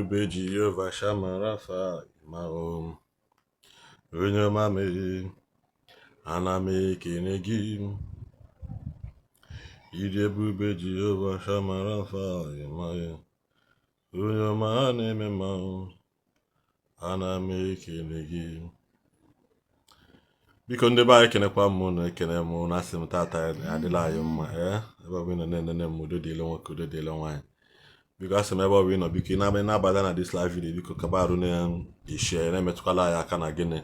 ebube Jehova Shamarafa Mahom onye ọma mere ana m ekene gị iri ebube Jehova Shamarafa Mahom onye ọma na-eme mma ana m ekene gị. Biko ndị be anyị kenekwa m na ekene m na asị m tata adịla anyị mma ebe ọ bụ na nene m udo dịle nwoke udo dịle nwaanyị. Biko asị m ebe ọ bụ nọ biko na-abata na this live video biko kabarụ na ishare na-emetụkwala anyị aka na gịnị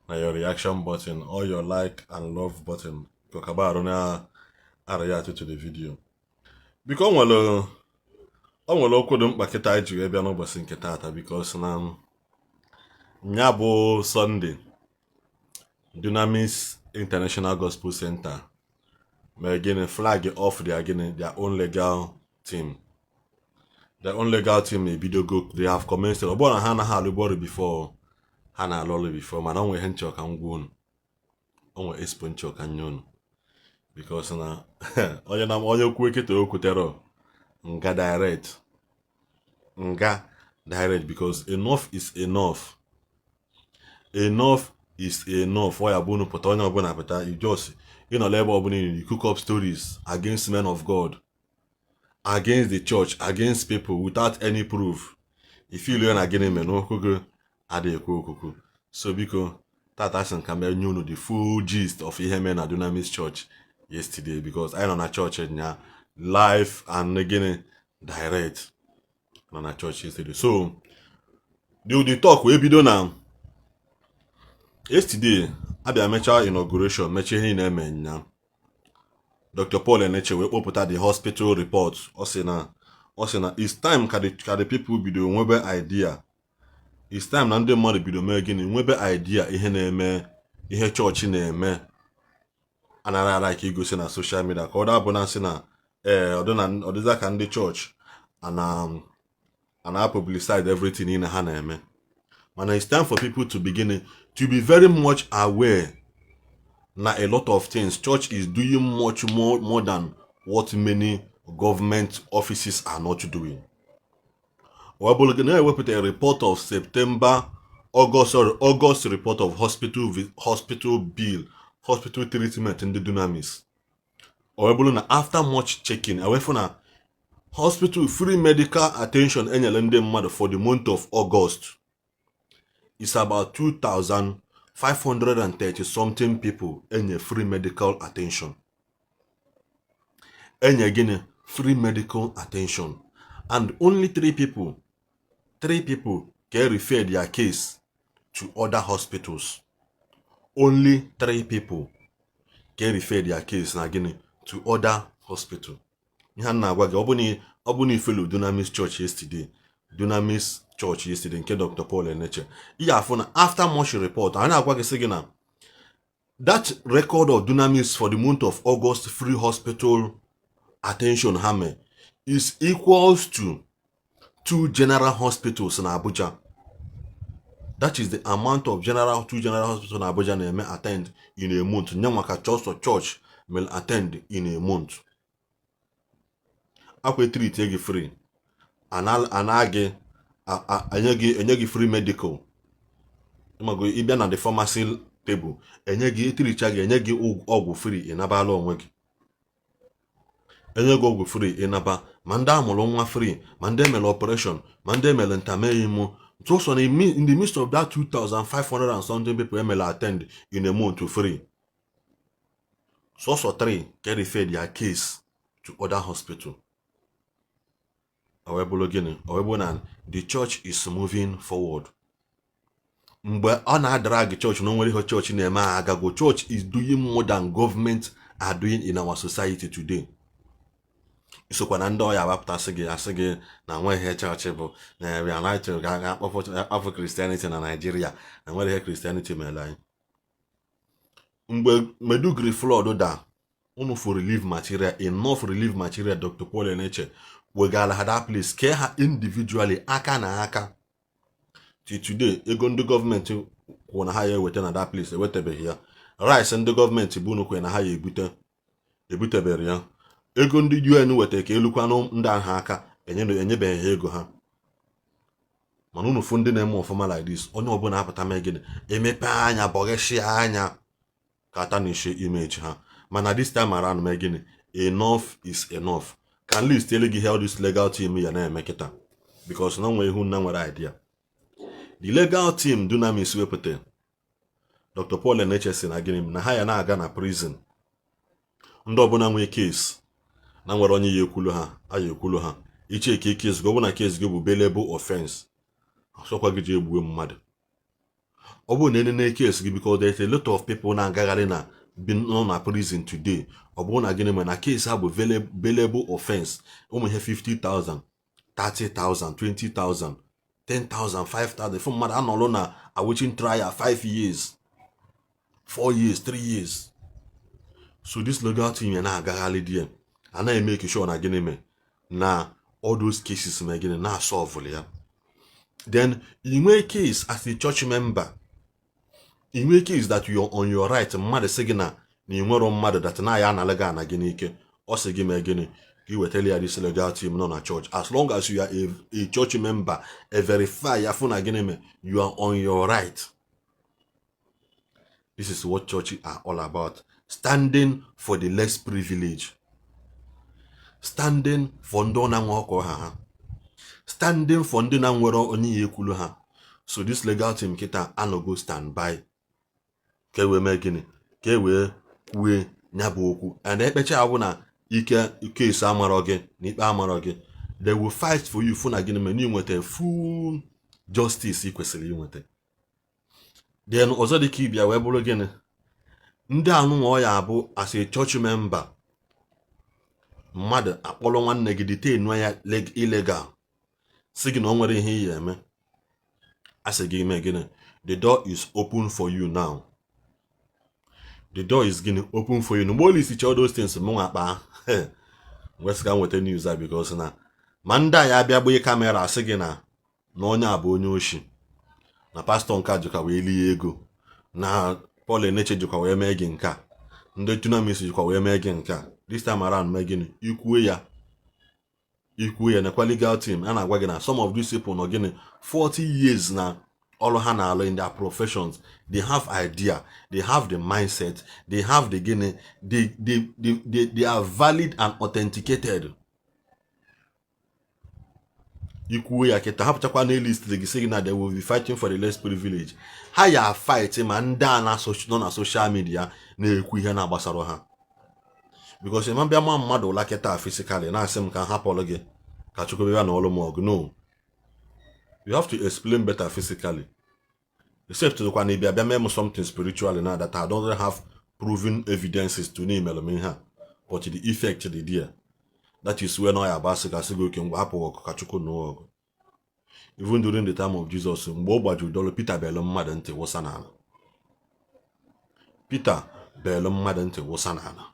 na your reaction button or your like and love button biko kabarụ na react to the video. Biko o nwere okwu dị mkpa kịta anyị ji wee bịa n'ụbọchị nke tata because na nya bụ Sunday Dunamis International Gospel Center may again flag off their own legal team. Their own legal team video go they have commenced about Hana Halubori before Hana Lolly before man onwe hencho kan gwon onwe esponcho kan nyon because na onye kwu ekete okwutero nga direct because enough is enough. Enough is enough. Why abunu put on your appetite? You just labor opening, you cook up stories against men of God, against the church, against people without any proof. If you learn again, men no kuku ade kuku. So because that action can be know the full gist of Ihemen at Dunamis Church yesterday because I on a church now live and again direct on a church yesterday. So the talk we be done now. Yesterday, abia mecha inauguration, meche ihe na-eme nya. Dr. Paul Eneche we open the hospital report. Osina, it's time ka the people bido nwebe idea. It's time na ndị mmadụ bido mee gịnị nwebe idea ihe na-eme, ihe church na-eme. Anara like igosi na social media. Ka ọ da bụ na nsị na ọdịza ka ndị church ana publicize everything in ha na-eme. And it's time for people to begin to be very much aware that a lot of things church is doing much more than what many government offices are not doing. We put a report of August report of hospital bill, hospital treatment in the Dunamis. After much checking, away from a hospital free medical attention for the month of August. It's about 2,530 something people in free medical attention. And again, free medical attention. And only three people can refer their case to other hospitals. Only 3 people can refer their case again to other hospitals. Obuni fellow Dunamis Church yesterday. Dunamis Church yesterday nke Dr. Paul Eneche. After much report, that record of Dunamis for the month of August free hospital attention hammer is equals to 2 general hospitals in Abuja. That is the amount of 2 general hospitals in Abuja may attend in a month. Nyamaka church will attend in a month. Akwe 3 take free. Anage enyegi free medical. Imago ibia na the pharmacy table. Enyegi itirichage enyegi ogwu free inabala onwe gi. Enyegi ogwu free inaba. Manda amụrụ nwa free. Manda emele operation. Manda emele ntameimo. So in the midst of that 2,500 and something people emele attend in a month to free. So 3 can refer their case to other hospital. The church is moving forward. But on drag church, no church in Agago church is doing more than government are doing in our society today. So when I say na when here church we are like to of Christianity in Nigeria and where Christianity may lie. Medugri flood da for relief material, enough relief material, Dr. Paul Eneche. We got that place care her individually aka na aka. Till today, the government wanna hire within that place, whatever here. Rice and the government bunu na hire ebute beria. Ego ndị UN wete ka elukwanụ ndị aha aka enyebe ego ha. mana unu fụ ndị na-eme ọfụma like this onye ọbụla apụta mee gịnị emepe anya bọgheshia anya ka ata na-eshe image ha. Mana this time around mee gịnị enough is enough. Can list tell gị how this legal team ya na-eme kịta because na nwere ihu na nwere idea. The legal team Dunamis wepụta Dr. Paul Enechesi na gịnị na ha ya na-aga na prison. Ndị ọbụla nwee case na nwere onye ya ekwulu ha aya ekwulu ha iche ka case gị ọbụna case gị bụ bailable offense asọkwa gị ji egbuwe mmadụ. Ọ bụ na enene case gị because there's a lot of people na-agagharị na nọ na prison today. Ọ bụ na gịnị mere na case ha bụ bailable offense ụmụ ihe 50,000 30,000 20,000 10,000 5,000 fụ mmadụ anọlụ na awaiting trial 5 years 4 years 3 years. So this legal team ya na-agagharị die anaghị make sure na gịnị mee na all those cases mee gịnị na solve ya. Then in nwee case as a church member, in nwee case that you are on your right, mmadụ sị gị na ị nwere mmadụ that na ya analega na gị n'ike ọ sị gị mee gịnị gị wetara ya this legal team nọ na church. As long as you are a church member verify ya fụ na gịnị mee you are on your right. This is what churches are all about. Standing for the less privileged. Standing for ndị na nwe ọkọ ha. Standing for ndị na nwere onye ya ekwulu ha. So this legal team kita anogo stand by. Ka e wee mee gịnị ka e wee kwue nya bụ okwu. And ekpecha abụ na ike case amaro gị na ikpe amaro gị, they will fight for you fụ na gịnị mee na inweta full justice ị kwesịrị inweta. Then ọzọ dị ka ịbịa wee bụrụ gịnị ndị anụnwa ya abụ as a church member mmadụ akpọrọ nwanne gị detain ya illegal sị gị na o nwere ihe ya eme asị gị mee gịnị the door is open for you now. The door is gịnị open for you. Mgbe olisicha all those things mụ akpa wesịga nweta news a because na ma ndị a ya abịa gbanye kamera asị gị na onye a bụ onye oshi na pastọ nke jikwa wee lie ego na Paul Eneche jikwa wee mee gị nke a ndị Dunamis jikwa wee mee gị nke a. This time around mee gịnị ikwue ya na legal team a na-agwa gị na some of these people nọ gịnị 40 years na ọrụ ha na-alụ in their professions. They have idea, they have the mindset, they have the gịnị they are valid and authenticated. Ikwue ya kịta hapụchakwa na list gị sị gị na they will be fighting for the less privileged. Ha ya fight ma ndị a nọ na social media na-ekwu ihe na-agbasara ha. Because ịma bịa ma mmadụ ụla kịta physically na-asị m ka hapụrụ gị ka Chukwu bịa na ọlụ m ọgụ. No, you have to explain better physically. Except to when you be something spiritually now that I don't have proven evidences to name ha, but the effect the dear. That is when I abasika sigo can happen kachuko no. Even during the time of Jesus, Mbobaju dolo Peter Bellum Madante wasanana. Peter Bellum Madante wasanana.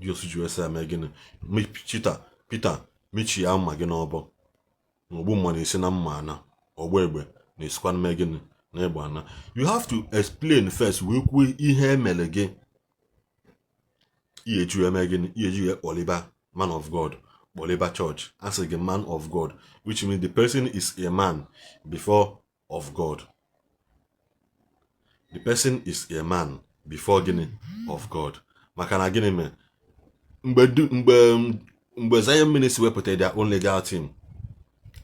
Dios USA megin me Peter Michi ya magin obo. Mbu mwana isina mmana ogwegbe na isikwan megin na egbe. You have to explain first we ihe emele gị. Iyeju emegin iyeju Oliver man of God, Oliver church as a man of God, which means the person is a man before of God. The person is a man before gini of God. Makana gini me mgbe Zion Ministry wepụtara their own legal team.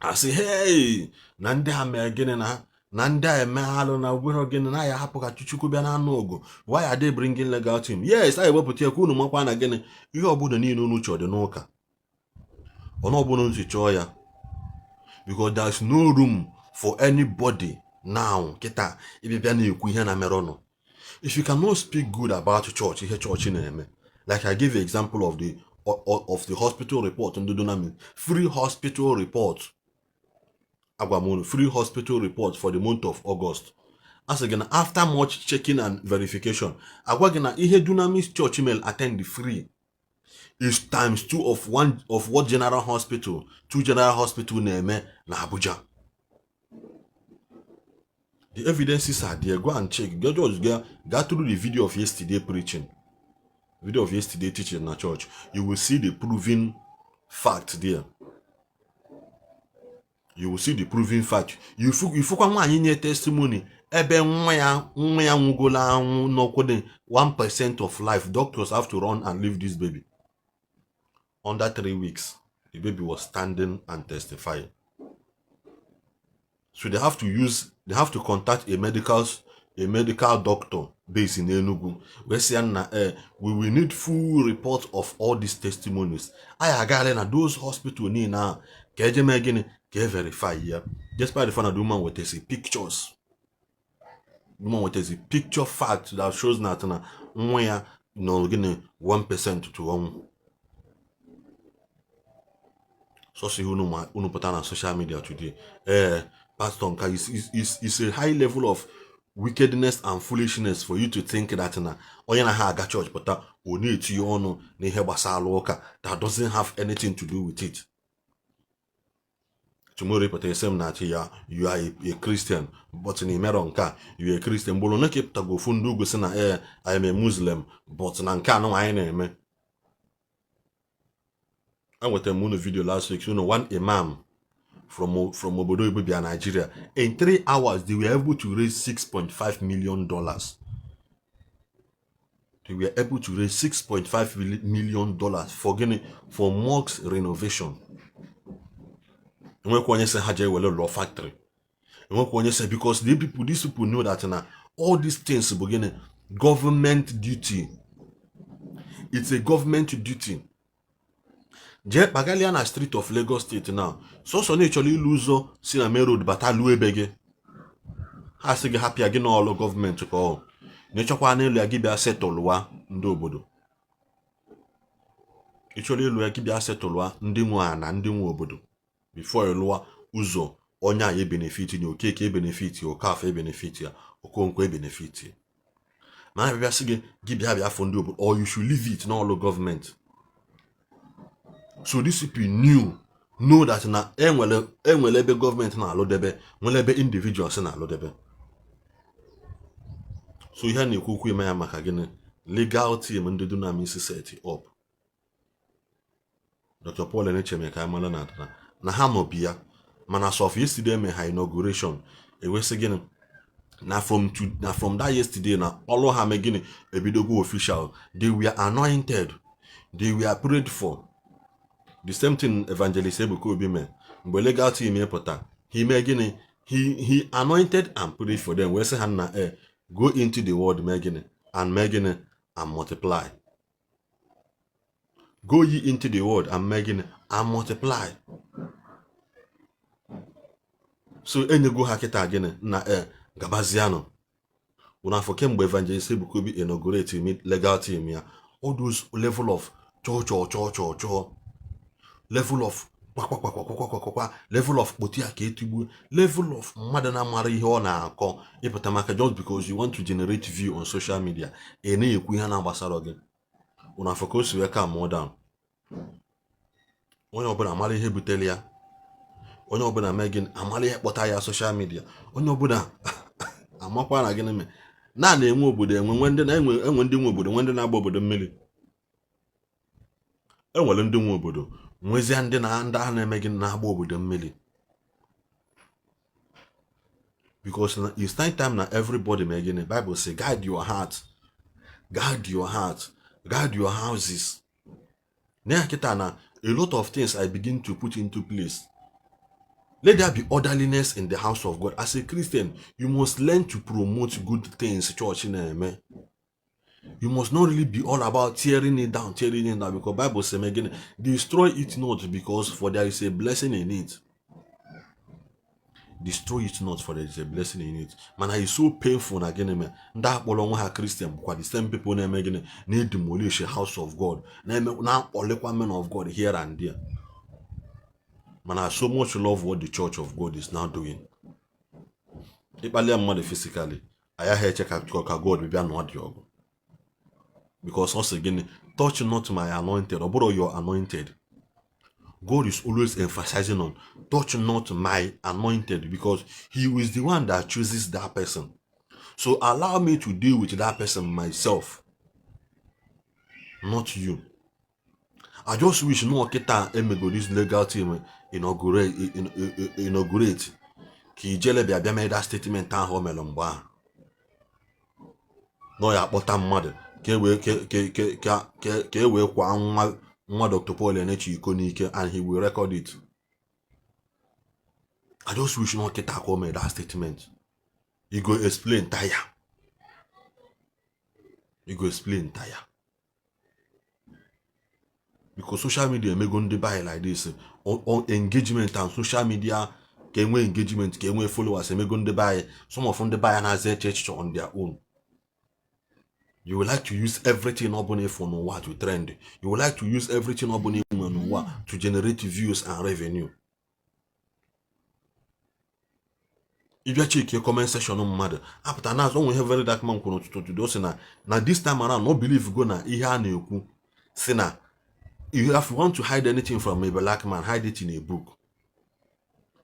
I say, hey, nande ha me gini na ndị a emeghalụ na obere gịnị na ya hapụ ka Chukwu bịa na anụ ogo. Why are they bringing legal team? Yes, I wepụta ka unu makwa na gịnị ihe ọbụla niile unu chọrọ dị n'ụka. Ọnụ ọbụla unu chọọ ya. Because there is no room for anybody now. Kịta ịbịa na-ekwu ihe na mere ọnụ. If you cannot speak good about church, ihe church na-eme. Like I give an example of the hospital report on the Dunamis. Free hospital report. Free hospital report for the month of August. As again, after much checking and verification, Agwagina ihe Dunamis church email attend free is ×2 of what general hospital, 2 general hospital name na Abuja. The evidences are there. Go and check. Go through the video of yesterday preaching, video of yesterday teaching in the church. You will see the proven fact there. You will see the proving fact. You fukwa nwaanyị nye testimony ebe nwa ya nwugola anwụ n'okwede 1% of life. Doctors have to run and leave this baby. Under 3 weeks, the baby was standing and testifying. So they have to contact a medical doctor based in Enugu. We say we will need full report of all these testimonies. I got na those hospital need now. Can verify here. Just by the fact that the woman with the pictures. The woman with the picture fact that shows that na where 1% to 1. So see who put on social media today. Pastor Nka is a high level of wickedness and foolishness for you to think that na onye na ha aga church but oni eti ọnụ na ihe gbasara ụka that doesn't have anything to do with it. Tomorrow put same na you are a Christian but in America you are a Christian bolo na kepta go fundu go say na I am a Muslim but na nke anọ anyị na-eme. I went to a video last week, one imam from Obodo Igbo, Nigeria. In 3 hours, they were able to raise $6.5 million. They were able to raise $6.5 million for mosque renovation. And when say Hajj law factory, and when say because these people know that now all these things begin government duty. It's a government duty. Je bagalia na street of Lagos State now. So naturally lose si na main road batalu ebege. Ha sig happy again all government ko. Nechokwa na elu agibia setolwa ndị obodo. Ichole elu agibia setolwa ndị nwe ana ndị nwe obodo. Before elua uzo onya ye benefit ni okeke benefit okafe benefit ya okonkwe benefit. Ma bia sig gibia bia for ndị obodo or you should leave it na all government. So these people know that na enwelebe government na alodebe, nwelebe individuals na alodebe. So ihe na ekwu ime ya maka gịnị legal team ndị Dunamis set up. Dr. Paul Enecheme ka amala na ha no bia mana sof yesterday me ha inauguration ewesi gịnị na from that yesterday na all ha me gịnị ebidogo official. They were anointed, they were prayed for. The same thing Evangelist Ebuka Obime. Mgbe legal team epụta, he anointed and prayed for them. We say go into the world and multiply. Go ye into the world and multiply. So enyego ha kita gịnị na gabaziano. Una for mgbe Evangelist Ebuka Obi inaugurate legal team ya. All those level of cho level of level of potia ketubu, level of madana mari ho na akọ ịpụta maka just because you want to generate view on social media ene ekwu ihe na gbasara gị una focus we ka more down onye ọbụla amara ihe butere ya onye ọbụla megin amara ihe kpọta ya social media onye ọbụla amakwa na gịnị me na enwe obodo enwe ndị nwe obodo nwe ndị na-agba obodo mmiri enwere ndị nwe obodo nwezia ndị na-eme gị na-agba obodo mmiri. Because it's time na everybody megin the Bible say guard your heart, guard your heart, guard your houses. Na kita na a lot of things I begin to put into place. Let there be orderliness in the house of God. As a Christian, you must learn to promote good things church in. You must not really be all about tearing it down, because Bible says again, destroy it not, because for there is a blessing in it. Destroy it not, for there is a blessing in it. Man, it's so painful again. That Christian, because the same people need demolish a house of God. Now all the men of God here and there. Man, I so much love what the church of God is now doing. If I learn physically, I hear check out God, maybe I'm not your. Because once again, touch not my anointed, or borrow your anointed. God is always emphasizing on touch not my anointed, because he is the one that chooses that person. So allow me to deal with that person myself, not you. I just wish no kita emego this legal team inaugurate ka ijele bịa mee that statement ahụ o mere mgbe ahụ no ya akpọta mmadụ ka e wee kwa nwa Dr. Paul Enechi iko n'ike and he will record it. I just wish no kita ka o mee that statement. He go explain tire. He go explain tire. Because social media emego ndị buy like this on engagement and social media ka enwe engagement ka enwe followers emego ndị buy some of ndị buy na-aza church on their own. You would like to use everything open for n'ụwa to trend. You would like to use everything open n'ụwa to generate views and revenue. If you check your comment section on mmadụ apụta na azụ onwe ihe very dark man kwuru n'ụtụtụ today say na this time around no believe go na ihe a na-ekwu si na if you want to hide anything from a black man, hide it in a book.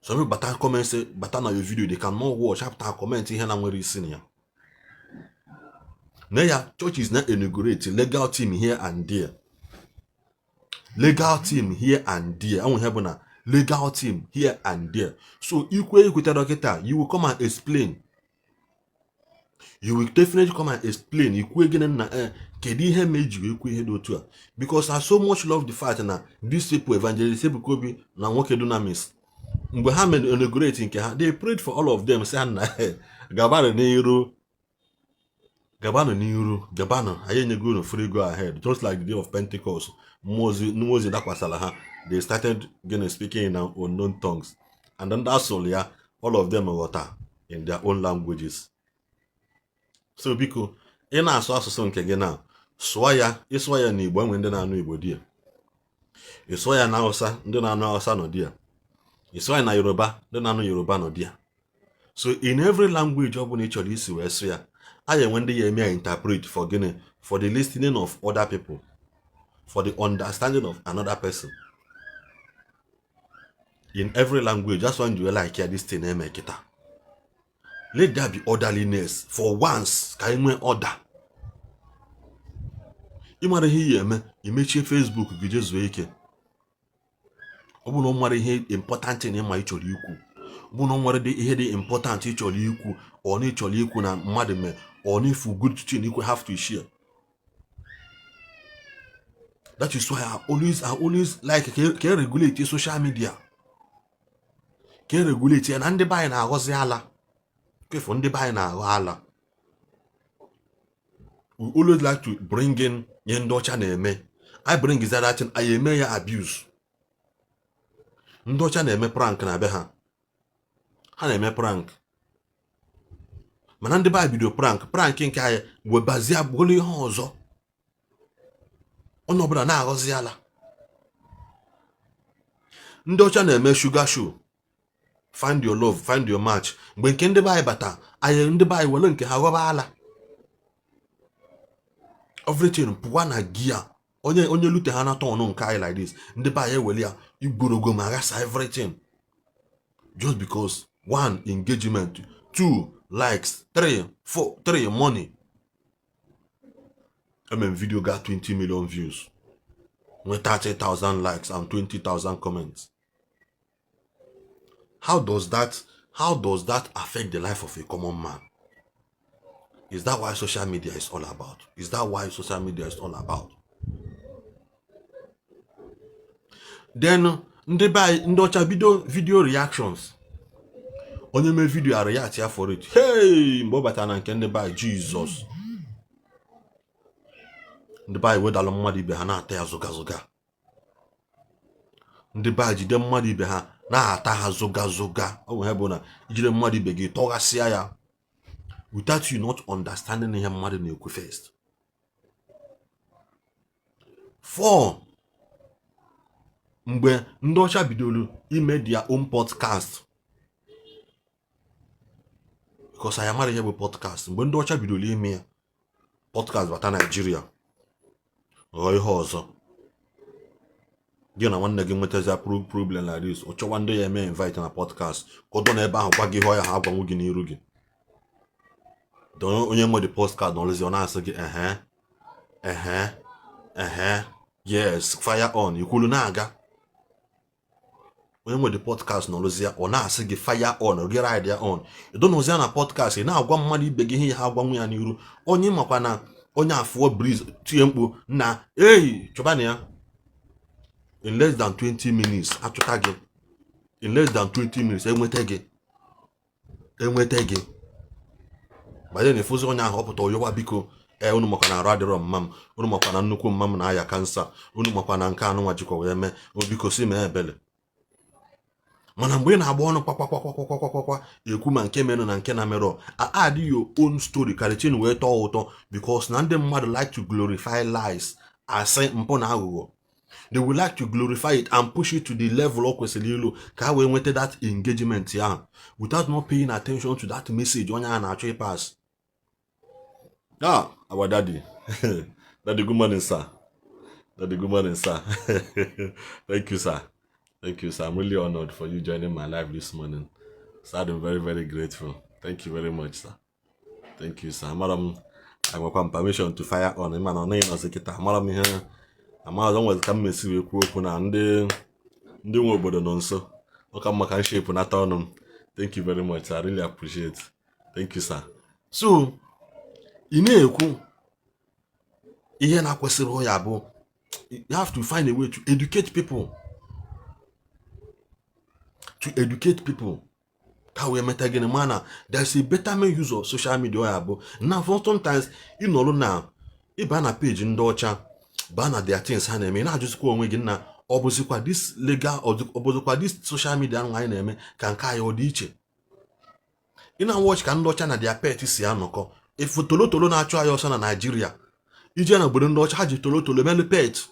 Some people bata comment say bata na your video they cannot watch after comment ihe na nwere isi na ya. Na ya church is not inaugurate legal team here and there. Legal team here and there. I won't have na legal team here and there. So equate you will come and explain. You will definitely come and explain. Kedu ihe meji ekwu ihe dị otu a, because I so much love the fact na these people evangelist Ebukobi na nwoke Dunamis mgbe ha mere inaugurate nke ha, they prayed for all of them say na gabano n'iru anyị enyego no free go ahead, just like the day of Pentecost. Moses dakwasala ha, they started speaking in unknown tongues, and then that's all. Yeah, all of them ghọta in their own languages. So biko ị na-asụ asụsụ nke gị na sụọ ya, ịsụọ ya n'Igbo enwe ndị na-anụ Igbo di ya, ịsụọ ya na Hausa ndị na-anụ Hausa nọ di ya, ịsụọ ya na Yoruba ndị na-anụ Yoruba nọ di ya. So in every language ọ bụla ị chọrọ isi wee sụ ya, a ga-enwe ndị ya eme ya interpret for gịnị, for the listening of other people, for the understanding of another person. In every language, that's why you like here this thing eme kita. Let there be orderliness for once. Ka enwe order. Ịmara ihe ya eme, imechie Facebook gị je zuo ike. Ọ bụ na nwere ihe important na ịma ịchọrọ ikwu. Ọ bụ na nwere ihe dị important ịchọrọ ikwu, ọ na ịchọrọ ikwu na mmadụ me, ọ na ifu good thing you have to share. That is why I always like can regulate social media. Can regulate and ndị banyị na-aghọzi ala. Kefo ndị banyị na-aghọ ala. We always like to bring in ihe ndị ọcha na-eme. I bring is that thing, I eme ya abuse. Ndị ọcha na-eme prank na be ha. Ha na-eme prank. Mana ndị banyị bido prank nke anyị webazie abụghị ihe ọzọ. Onye ọbụla na-aghọzi ala. Ndị ọcha na-eme sugar show. Find your love, find your match. Mgbe nke ndị banyị bata, anyị ndị banyị wele nke ha ghọba ala. Everything pụwa na gear. Onye lute ha na tọnụ nke anyị like this. Ndị banyị ewele ya igborogo ma ghasa everything. Just because 1 engagement, 2 likes, 3 money. Video got 20 million views with 30,000 likes and 20,000 comments. How does that affect the life of a common man? Is that why social media is all about? Is that why social media is all about? Then ndị ọcha video reactions. Onye me video a react ya for it. Hey, mgbe bata na nke ndị banyị Jesus. Ndị banyị wedalụ mmadụ ibe ha na-ata ya zụga. Ndị banyị jide mmadụ ibe ha na-ata ha zụga. Ọ bụ bụ na ijide mmadụ ibe gị tọghasịa ya without you not understanding ihe mmadụ na-ekwu first. 4. Mgbe ndị ọcha bidoro ime their own podcast. Because I amara ihe bụ podcast. Mgbe ndị ọcha bidoro ime ya podcast bata Nigeria. Ọ ihe ọzọ. Gị na nwanne gị nwetazi problem like this. Ọ chọwa ndị ya eme invite na podcast. Kodo na ebe ahụ gwa gị ihe ọya ha agwanwu gị n'iru gị. Onye nwe the postcard n'olezi ọ na-asị gị Yes, fire on. Ikwulu na-aga. Onye nwe the podcast n'ọlụzia ọ na-asị gị fire on, gị ride ya on. Ịdonozia na podcast ị na-agwa mmadụ ibe gị ihe ha agwanwu ya n'iru. Onye makwa na onye afọ breeze tie mkpu na ehi chọbana ya. In less than 20 minutes achụta gị. In less than 20 minutes enweta gị. Banye na efuzi onye ahụ ọpụta oyowa biko unu makwa na arụ adịrọ mma m, unu makwa na nnukwu mma m na-aya kansa, unu makwa na nke anụnwa jikwa wee mee obiko si mee ebele. Mana mgbe ị na-agba ọnụ kwa ekwu ma nke merụ na nke na merọ add your own story karịchin wee tọọ ụtọ because na ndị mmadụ like to glorify lies asị mpụ na aghụghọ. They will like to glorify it and push it to the level o kwesịrị ilu ka ha wee nweta that engagement ahụ without not paying attention to that message onye a na-achọ ịpas. Our daddy. Daddy, good morning, sir. Daddy, good morning, sir. Thank you, sir. Thank you, sir. I'm really honored for you joining my live this morning. Sir, I'm very, very grateful. Thank you very much, sir. Thank you, sir. Madam, I want permission to fire on. Man, on Madam here. I'm always coming to you na ndị nwe obodo nọ nso. Ọka maka shape na town. Thank you very much. I really appreciate. Thank you, sir. So, ị na-ekwu ihe na-akwesịrị ya bụ you have to find a way to educate people. To educate people. Ka we meta gịnị mana there's a better use of social media ya bụ. Now sometimes ị nọrọ na ịba na page ndị ọcha ba na their things ha na-eme na-ajụzikwa onwe gị na ọ bụzikwa this legal ọ bụzikwa this social media ahụ anyị na-eme ka nke anyị ọ dị iche. Ị na-watch ka ndị ọcha na their pet si anọkọ. Ifu tolotolo na-achụ anyị ọsọ na Nigeria ije na obodo ndị ọcha ha ji tolotolo melu pet.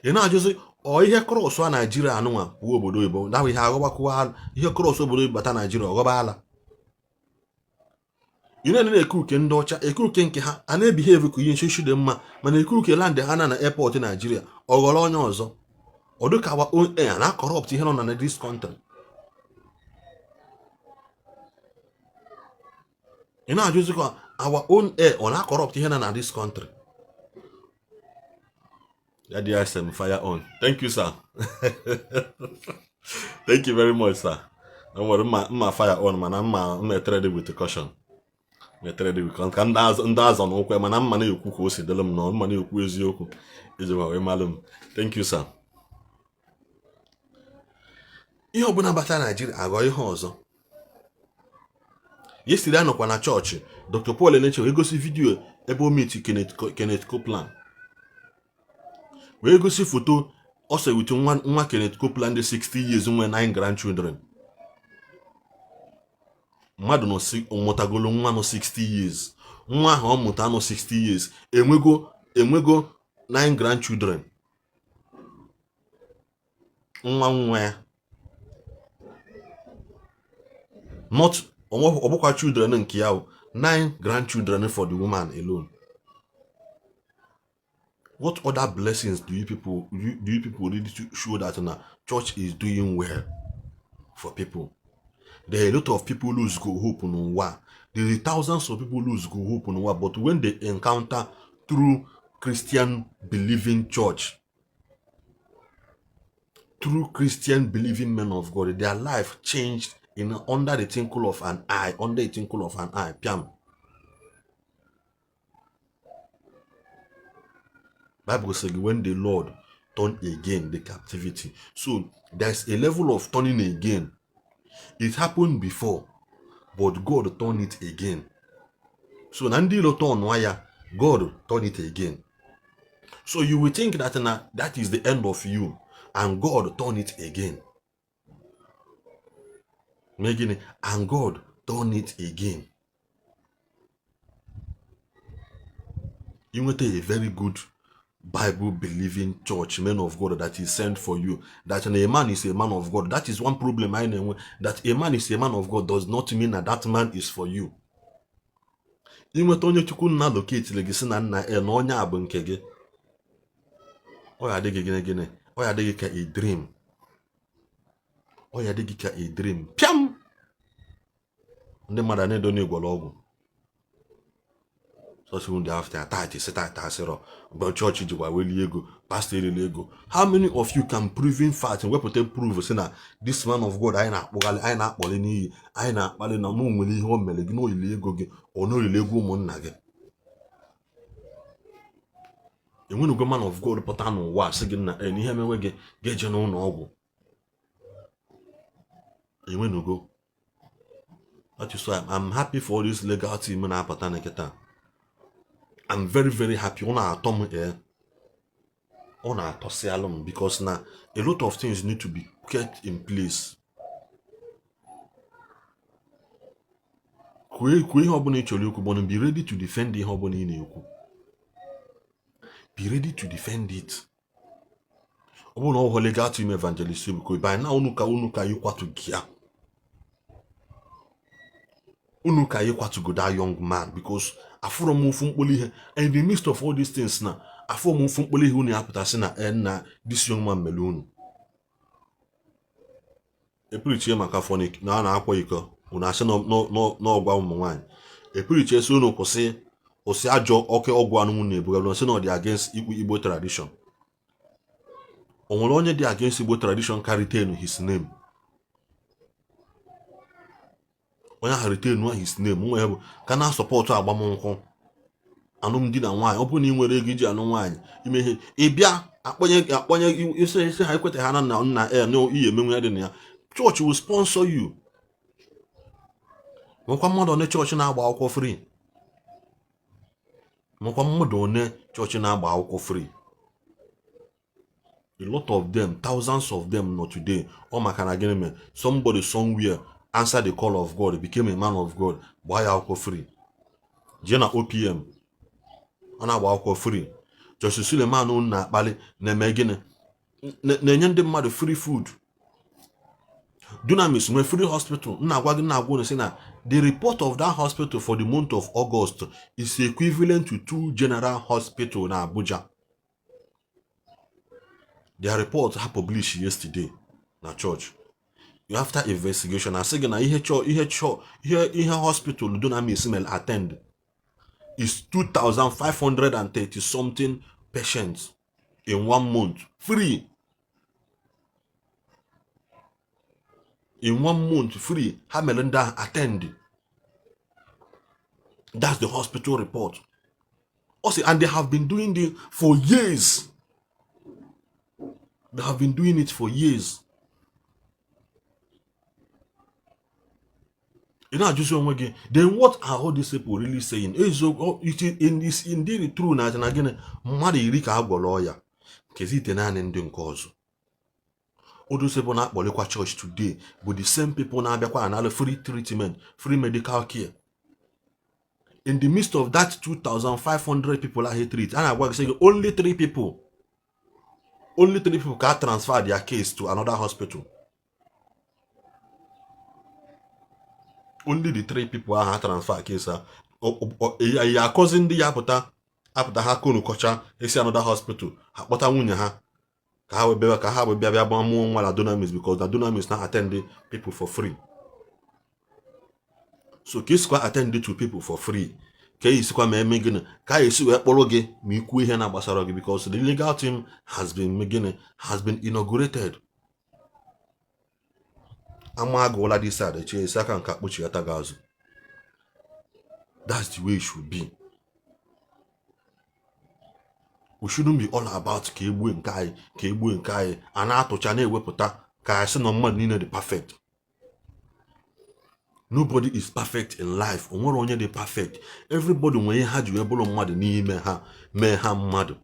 Ị na-ajụzi ihe cross a Nigeria anụnwa bụ obodo Igbo na ihe aghọbakwuwa ihe cross obodo Igbo bata Nigeria ọghọbaala. Ị na-eke uke ndị ọcha eke uke nke ha a na-ebihave ka ihe nshịshị dị mma mana eke uke land ha na airport Nigeria ọghọrọ onye ọzọ. Ọ dịka our own air na corrupt ihe nọ na this country. Ị na-ajụzikwa our own air ọ na-corrupt ihe na this country. Daddy SM fire on. Thank you, sir. Thank you very much, sir. Don't worry, my fire on, man. I'm trade with the caution. I'm trade with caution. Can that's on okwe, man. I'm money yoku ko si delum no. Money yoku ezioku. Ezewa we malum. Thank you, sir. Ihe ọbụla bata Nigeria agọ ihe ọzọ. Yesterday anọkwa na church, Dr. Paul Eneche wee gosi video ebe o meet Kenneth Copeland. Wee gosi foto ose with nwa Kenneth Copeland 60 years nwe 9 grandchildren. Mmadụ nọ ọmụtagolo nwa nọ 60 years. Nwa ahụ ọ mụta nọ 60 years. Enwego 9 grandchildren. Nwa ya. Not ọbụkwa children nke ya 9 grandchildren for the woman alone. What other blessings do you people really show that na church is doing well for people? There are a lot of people lose go hope n'ụwa. There are thousands of people lose go hope n'ụwa, but when they encounter true Christian believing church, true Christian believing men of God, their life changed under the twinkle of an eye. Piam. Bible says when the Lord turn again the captivity. So there's a level of turning again. It happened before, but God turned it again. So Nandi lo turn waya, God turned it again. So you will think that that is the end of you, and God turned it again. And God turned it again. You will take a very good Bible believing church, men of God that is sent for you. That a man is a man of God. That is one problem I know. That a man is a man of God does not mean that man is for you. You will only to na locate legacy na onye abụ nke gị. Ọ ya adịghị gịnị. Ọ ya adịghị ka a dream. Ọ ya adịghị ka a dream. Piam! Ndị mmadụ na-edo n'igwọrọ ọgwụ. So soon they have their tithe, set out but church ego, pastor ego. How many of you can prove in fact and we put prove say na this man of God I na akpọli n'iyi, I na akpali na no nwere ihe o mere gị no ile ego gị or no ile ego ụmụnna gị. Enwenugo man of God pụta n'ụwa sị gị na n'ihe mewe gị ga-eje n'ụlọ ọgwụ. Enwenugo. That is why I'm happy for this legal team na apụta n'eketa. I'm very, very happy. On our Tom on our Tosialum because now a lot of things need to be kept in place. Be ready to defend the hobony. Be ready to defend it. No legal team evangelist because by now unuka you to gear. Unuka you to go that young man because and in the midst of all these things now, na this young man melon. A preacher macaphonic na akwa iko una say no gwa ụmụ nwanyị. A preacher so no kwụsị osi ajọ oke ọgwụ anụ na ebuga no say no dey against Igbo tradition. Onwere onye dey against Igbo tradition can retain his name. Onye ha retain his name nwe bụ ka na support agbamnkwụ. Alụmdi na nwaanyị ọ bụ na ị nwere ego iji anụ nwaanyị ime ihe ịbịa akpọnye ise ha ekweta ha na nna no ihe emenwe ya dị na ya. Church will sponsor you. Nwekwa mmadụ one church na-agba akwụkwọ free. Nwekwa mmadụ one church na-agba akwụkwọ free. A lot of them, thousands of them not today. Ọ maka na gịnị mere somebody somewhere answer the call of God, became a man of God, gbaa ya akwụkwọ free. Jee na OPM ọ na-agba akwụkwọ free. Justice Suleiman na-akpali na-eme gịnị na-enye ndị mmadụ free food. Dunamis nwere free hospital. Na-agwa gị say na the report of that hospital for the month of August is equivalent to 2 general hospital na Abuja. Their report ha published yesterday na church. After investigation, I say na ihe hospital Dunamis will attend is 2,530 something patients in 1 month. Free. In 1 month, free. How Melinda attend. That's the hospital report. Also, and they have been doing this for years. They have been doing it for years. You know, just one again. Then what are all these people really saying? It is indeed true. Now, and again, Mari Rika lawyer. Kezite na ndị nke ọzọ. Odo people na akpọlekwa church today, but the same people na abịakwa another free treatment, free medical care. In the midst of that 2,500 people are treated, and I was saying only 3 people can transfer their case to another hospital. Only the 3 people are transfer case. Your cousin the apata ha konu kocha esi another hospital. Akpọta nwunye ha ka ha wee bịa gbamuo nwa la Dunamis because the Dunamis now attend people for free. So kisikwa attend to people for free. Ka isikwa ma eme gịnị ka esi wee kpọrọ gị ma ikwu ihe na gbasara gị because the legal team has been inaugurated. Ama agụla this side eche esi aka nka kpuchi ata gazu. That's the way it should be. We shouldn't be all about ka egbu nke anyị a na-atụcha na-ewepụta ka asị na mmadụ niile dị perfect. Nobody is perfect in life. Onwere onye dị perfect. Everybody nwere ha ji wee bụrụ mmadụ n'ime ha mee ha mmadụ.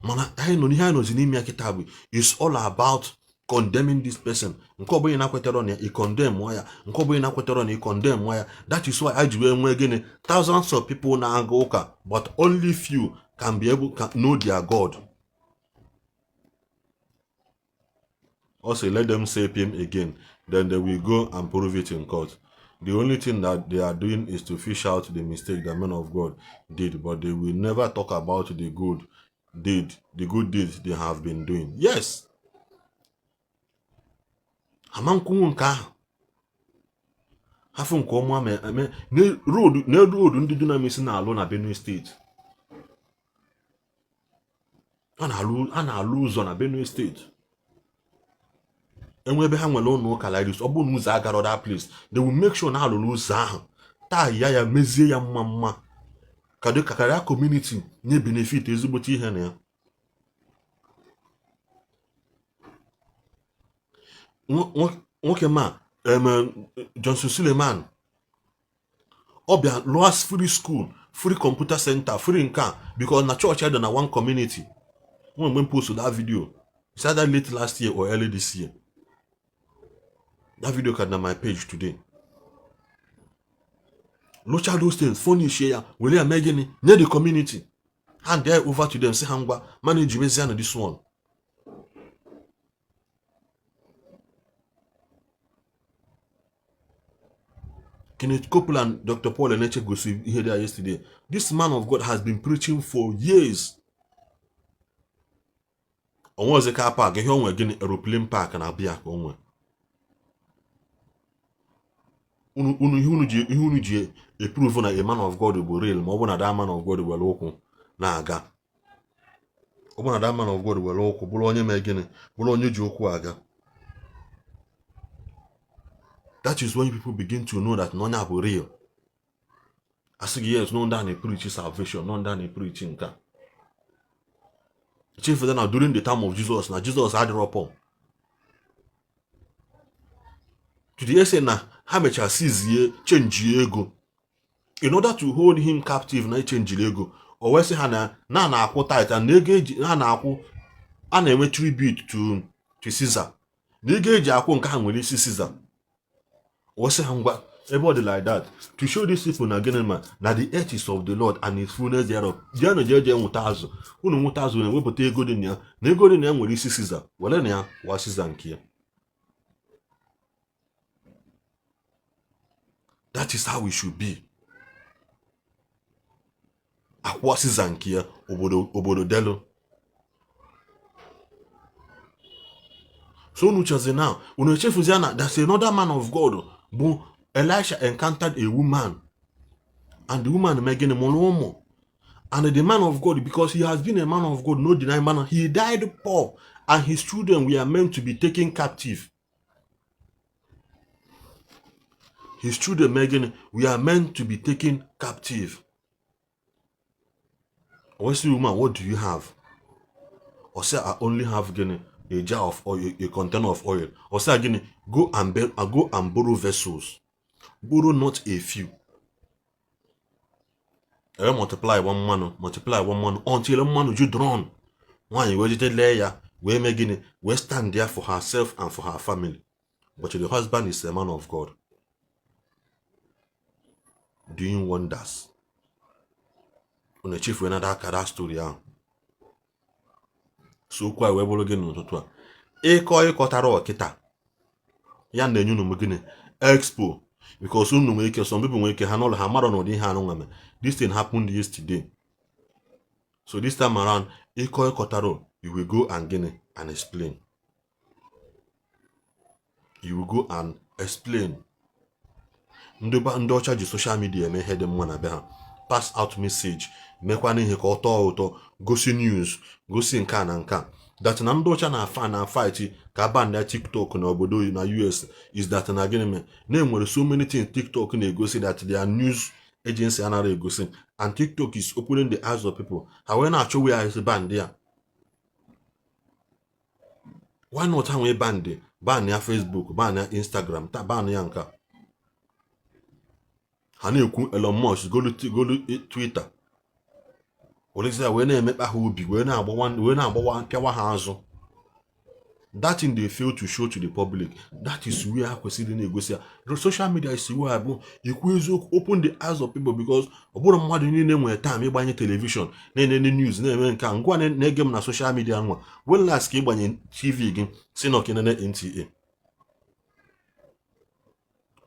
Mana anyị nọ n'ihe anyị nọzi n'ime ya kịta bụ it's all about condemning this person. Nke ọbụla na-kwetara na i condemn ya. Nke ọbụla na-kwetara na i condemn ya. That is why I ji wee nwee gịnị thousands of people na-aga ụka but only few can know their God. Also, let them say him again. Then they will go and prove it in court. The only thing that they are doing is to fish out the mistake the men of God did, but they will never talk about the good deeds they have been doing. Yes. hafu nke ọma na road ndị Dunamis na-alụ na Benue steeti. A na-alụ ụzọ na Benue steeti. Enwe ebe ha nwere ụlọ ụka like this, ọ bụrụ na ụzọ agara that place, they will make sure na alụrụ ụzọ ahụ, taa ya mezie ya mma ka community nye benefit ezigbote ihe na ya. Nwoke ma Johnson Suleman ọ bịa lụọ free school, free computer center, free nka because na church dị na one community. When we post that video, it's either late last year or early this year. That video can on my page today. Look at those things. Funny share. Will you imagine near the community? Hand there over to them. Say hangwa manage this one. Kenneth Copeland and Dr. Paul Eneche go see here there yesterday. This man of God has been preaching for years. On was a car park, here on again aeroplane park and Abia onwe. Unu ji prove na a man of God will real, ma na that man of God will okwu na aga. Na that man of God will okwu bụrụ onye ma gịnị, bụrụ onye ji okwu aga. That is when people begin to know that none are real. I say yes, none that they preach salvation, none that they preach nka. Chief now during the time of Jesus, now Jesus had up on. To the essence na how much seize change ego. In order to hold him captive, na change ego. Or we say na akwu tight and na akwu na tribute to Caesar. Na eji akwu nka ha nwere isi Caesar. We say hangwa everybody like that. To show these people na again man, na the earth is of the Lord and his fullness thereof. Dia no jeje nwutazu. Unu nwutazu na wepụta ego dị na ego dị na nwere isi Caesar. Wele na ya wa Caesar nke ya. That is how we should be. Akwa Caesar nke ya obodo delo. So unu chazi now, unu chefuzi na there's another man of God. But Elisha encountered a woman, and the woman making a monomo. And the man of God, because he has been a man of God, no deny man, he died poor, and his children were meant to be taken captive. His children, Megan, we are meant to be taken captive. What's the woman? What do you have? Or say, I only have a jar of oil, a container of oil. Or say again, go and borrow vessels. Borrow not a few. Multiply one man until a man you drown. One you waited layer, we making we stand there for herself and for her family. But the husband is a man of God, doing wonders. On the chief, we another that story. So kwa webolo gị n'ụtụtụ a ịkọtara ọkịta ya na enyu n'ụmụ gịnị expo because unu nwere ike some people nwere ike ha n'ụlọ ha mara n'ụdị ihe anụ nweme. This thing happened yesterday, so this time around ịkọtara you will go and gịnị and explain. You will go and explain. Ndị ọcha ji social media eme ihe dị mma na be ha, pass out message, mekwana ihe ka ọ tọọ ụtọ, gosi news, gosi nka na nka. That na ndị ọcha na fight ka ban na TikTok na obodo na US is that na gịnị me na enwere so many things TikTok na-egosi that their news agency anara egosi, and TikTok is opening the eyes of people. Ha wee na-achọ where is band ya. Why not ha wee ban ya Facebook, ban ya Instagram, ta ban ya nka. Ha na-ekwu Elon Musk golu Twitter. Olisa we na-emekpa ha obi, we na-agbawa pịawa ha azụ. That thing they fail to show to the public. That is where ha kwesịrị na-egosi ya. The social media is where bụ ikwu eziokwu, open the eyes of people, because ọ bụrụ mmadụ niile nwere time ịgbanye television na-enene news na-eme nke ngwa na-ege m na social media nwa. When last ka ịgbanye TV gị si na okenene NTA?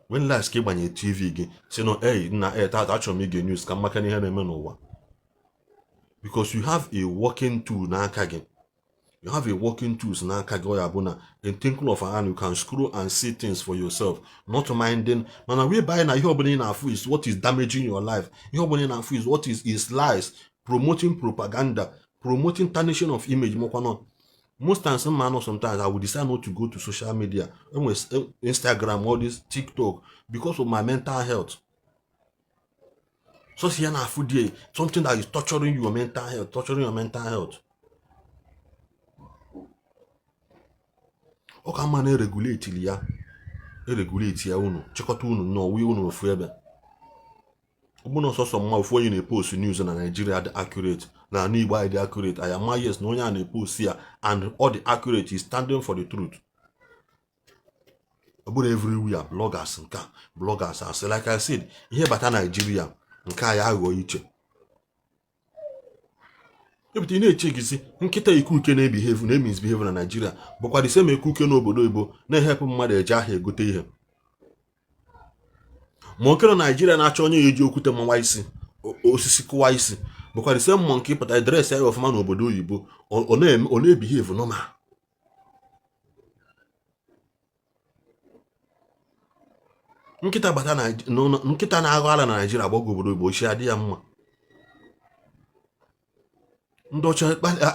When last ka ịgbanye TV gị si na tata achọrọ m ige news ka mmaka n'ihe na-eme n'ụwa? Because you have a working tool n'aka gị. You have a working tools na kagoyabuna. In thinking of an hand, you can scroll and see things for yourself. Not minding. Man, we buying a hobby in our food is what is damaging your life. Hobby in our food is what is lies, promoting propaganda, promoting tarnishing of image. Most times, sometimes I will decide not to go to social media, Instagram, all this TikTok, because of my mental health. So see na food day, something that is torturing your mental health, Ọ ka mma na-regulate ya unu, chịkọta unu n'ọwụ unu ofu ebe. Ọ bụ na ọsọsọ mma ofu onye na-epost news na Nigeria dị accurate, na Ndi Igbo dị accurate, I am yes na onye a na-epost ya and all the accurate is standing for the truth. Ọ bụrụ everywhere bloggers as like I said, ihe bata Nigeria nke a ya aghọ iche. Ebute na-eche gị nkịta ikuke na-misbehave na Nigeria bụkwa the same ekuke n'obodo Igbo na-ehepụ mmadụ eje ahịa egote ihe. Ma oke na Nigeria na-achọ onye eji okwute mawa isi osisi kụwa isi bụkwa the same monkey pụta adreesị ya ọfụma n'obodo oyibo ọ na-ebehave normal. Nkịta na-aghọ ala na Nigeria gbago obodo Igbo ochie adị ya mma. Ndị ọcha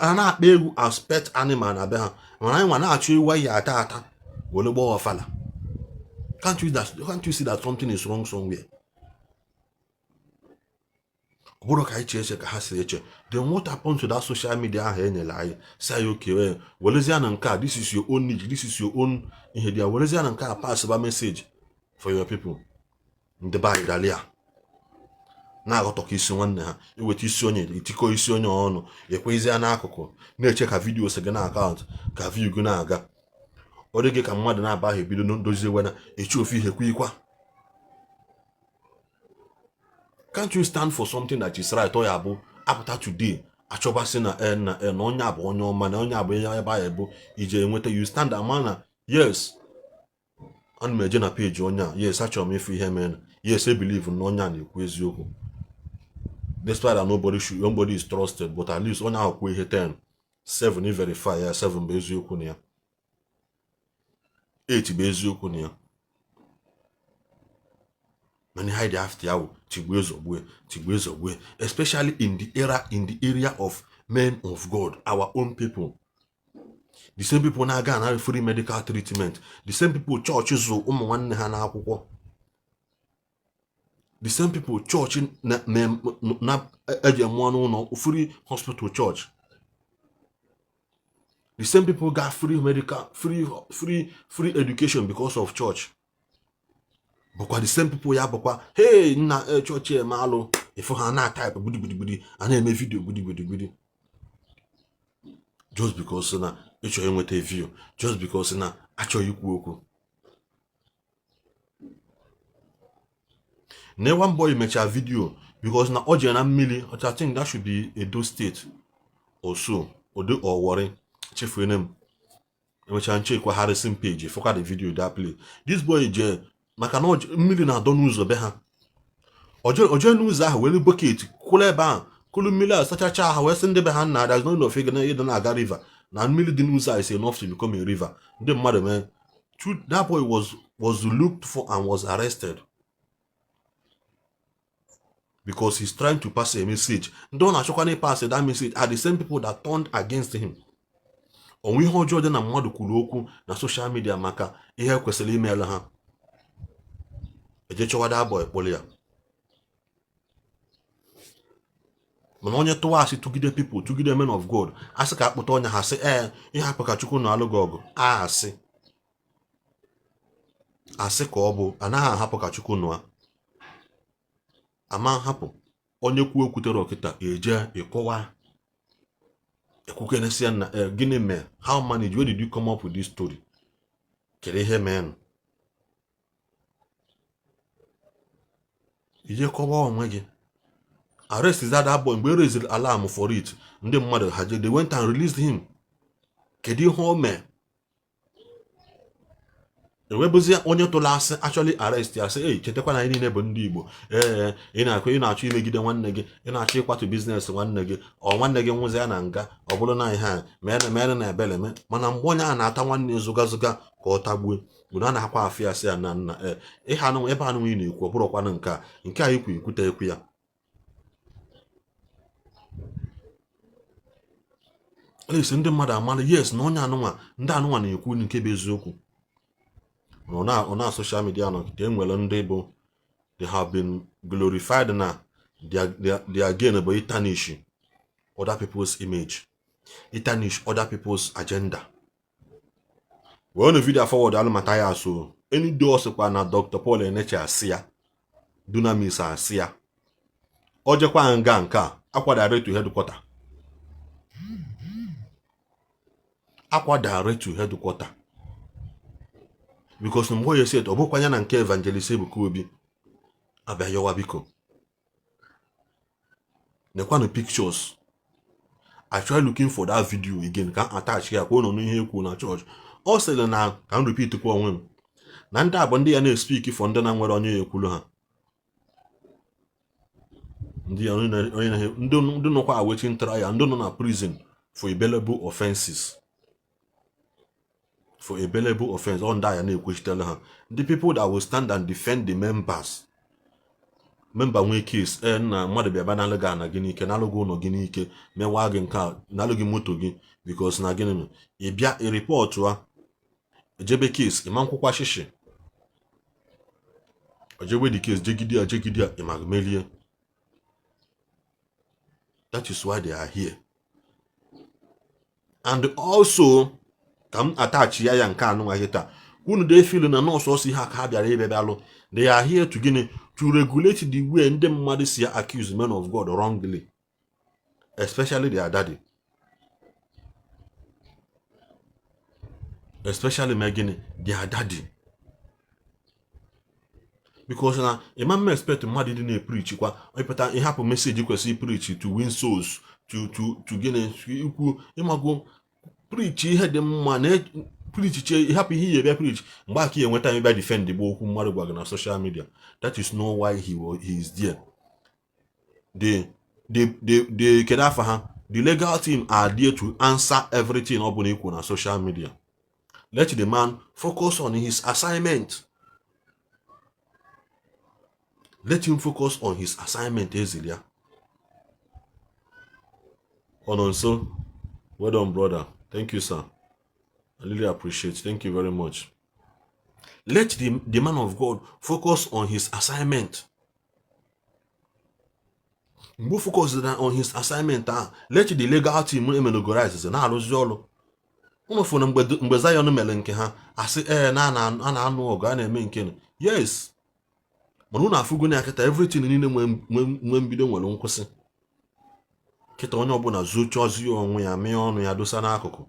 a na-akpa egwu as pet animal na be ha, mana anyị nwa na-achọ ewu anyị ata were gbaa ọfala. Can't you see that something is wrong somewhere? Ọ bụrụ ka anyị cheche ka ha si eche, then what happened to that social media ahụ enyere anyị si anyị oke werezie na nke a, this is your own niche, this is your own ihe dị ya, werezie na nke a pass ba message for your people. Ndị be anyị dalia na-aghọtọ ka isi nwanne ha, iweta isi onye itikọ isi onye ọnụ, ekwezie n'akụkụ na-eche ka vidiyo si gị na akaụntụ ka view gị na-aga. Ọ dịghị ka mmadụ na-abaghị ebido ndozie wena echi ofu ihe kwikwa. Can't you stand for something that is right? Ọ ya bụ apụta today achọbasị na onye abụ onye ọma na onye abụ ebe ahụ ebu ije enweta, you stand amana. Yes, ana m eje na peji onye a, yes achọrọ m ifu ihe mere, yes I believe na onye a na-ekwu eziokwu. Despite that nobody is trusted, but at least onye ahụ kwuo ihe 10 7 i verify ya, 7 bụ eziokwu na ya, 8 bụ eziokwu na ya. Many hide after yawo tigwe zogbue, especially in the area of men of God, our own people. The same people na-aga na free medical treatment, the same people church zụ ụmụ nwanne ha na akwụkwọ, the same people church na eje mụọ n'ụlọ free hospital church, the same people got free medical free education because of church. Bụkwa the same people ya bụkwa hey nna church emalụ ifu ha na type gbudi a na-eme video gbudi just because na ịchọ enweta view, just because na achọ ikwu okwu. Na one boy mecha video because na oje na mmili, I think that should be Edo State or so, or Warri, chief name. Emecha nche kwa Harrison page, foka the video that play. This boy je maka na mmili na adọ n'ụzọ be ha. Oje n'ụzọ ahụ were bucket kwụrụ ebe ahụ, kwụrụ mmili a sachacha ahụ wee sị ndị be ha na there's no enough ego na ịdọ na-aga river. Na mmili dị n'ụzọ is enough to become a river. Ndị mmadụ man, that boy was looked for and was arrested because he's trying to pass a message. Don't actually pass that message are the same people that turned against him. Onwe ihe ọjọọ dị na mmadụ kwuru okwu na social media maka ihe kwesịrị ime ha. Eje chọwa that boy kpọrọ ya. Mana onye tụwa asị tụgide people, tụgide men of God, asị ka akpụta onye ha sị ihe hapụ ka Chukwu na alụ gị ọgụ. Asị ka ọ bụ anaghị ahapụ ka Chukwu nụa. Ama hapụ onye kwuo okwutere ọkịta eje ịkọwa ekwukenesi na gịnị mee, how manage, where did you come up with this story? Kere ihe mee ije kọwa onwe gị. Arrest is that boy mgbe raised alarm for it. Ndị mmadụ ha je, they went and released him. Kedu ihe o mee? ewebụzie onye tụrụ asị actually arrest ya sị ei chetakwa na anyị niile bụ ndị Igbo ị na-achọ imegide nwanne gị, ị na-achọ ịkwatu biznes nwanne gị, ọ nwanne gị nwụzi ya na nga ọ bụrụ na ihe a mere na ebele mana mgbe onye a na-ata nwanne zụga ka ọ tagbue bụ na a na-akwa afọ ya sị ya na nna ịha ebe anụnwụ ị na-ekwu ọ bụrụkwanụ nke a ikwu ikwute ekwu ya. Esi ndị mmadụ amala yes na onye ndị anụnwa na-ekwu nke bụ eziokwu. Na social media nọ ka enwere ndị bụ they have been glorified na their gain bụ tarnish other people's image, tarnish other people's agenda. Wee na video forward alụmata ya so any dos kwa na Dr. Paul Eneche asị ya, Dunamis asị ya, o jekwa nga nke a akwa direct to headquarter, because mgbe ya set ọ bụkwa ya na nke evangelist Ebuka Obi abịa yọwa biko nekwanụ pictures. I try looking for that video again ka attach ya kwa nọ n'ihe ekwu na church. Ọ sịrị na ka m repeat kwa onwe m na ndị abụ ndị ya na-speak for ndị na nwere onye ekwulu ha, ndị nọkwa awaiting trial, ndị nọ na prison for available offenses. For a billable offense, on that and question her. The people that will stand and defend the members. Member when case na mother be banana gana gini ke nalogo no gini ke me wagen ka nalogi moto gi because na gini e bia a report wa jebe case imam kwakwa shishi. Ojebe the case jegidia imagmelie. That is why they are here. And also come attach ya nke anụ ahịta unu dey feel na nọọsụ osi ha ka bịara ebe alụ. They are here to gini to regulate the way ndị mmadụ si accuse men of God wrongly, especially their daddy, especially their daddy, because na imam expect mmadụ dị na-preach kwa ịpụta ịhapụ message kwesị preach to win souls to gini ikwu ịmago preach ihe dị mma na preach che happy ihe bịa preach mgbe aka enweta ebe defend gbo okwu mmadụ gwa na social media. That is not why he is there. The kedafa ha the legal team are there to answer everything ọ bụla ikwu na social media. Let the man focus on his assignment. Let him focus on his assignment ezilia. So well done, brother. Thank you, sir. I really appreciate it. Thank you very much. Let the man of God focus on his assignment. Mgbe focus on his assignment, let the legal team monogorize na arụzi ọrụ. Ụmụfụ na mgbe Zion mere nke ha asị na anụ ọgụ a na-eme nke yes. Mana unu afụgo na akịta everything niile nwe mbido nwere nkwụsị. Kita onye ọbụla zochozi onwe ya mee ọnụ ya dosa n'akụkụ.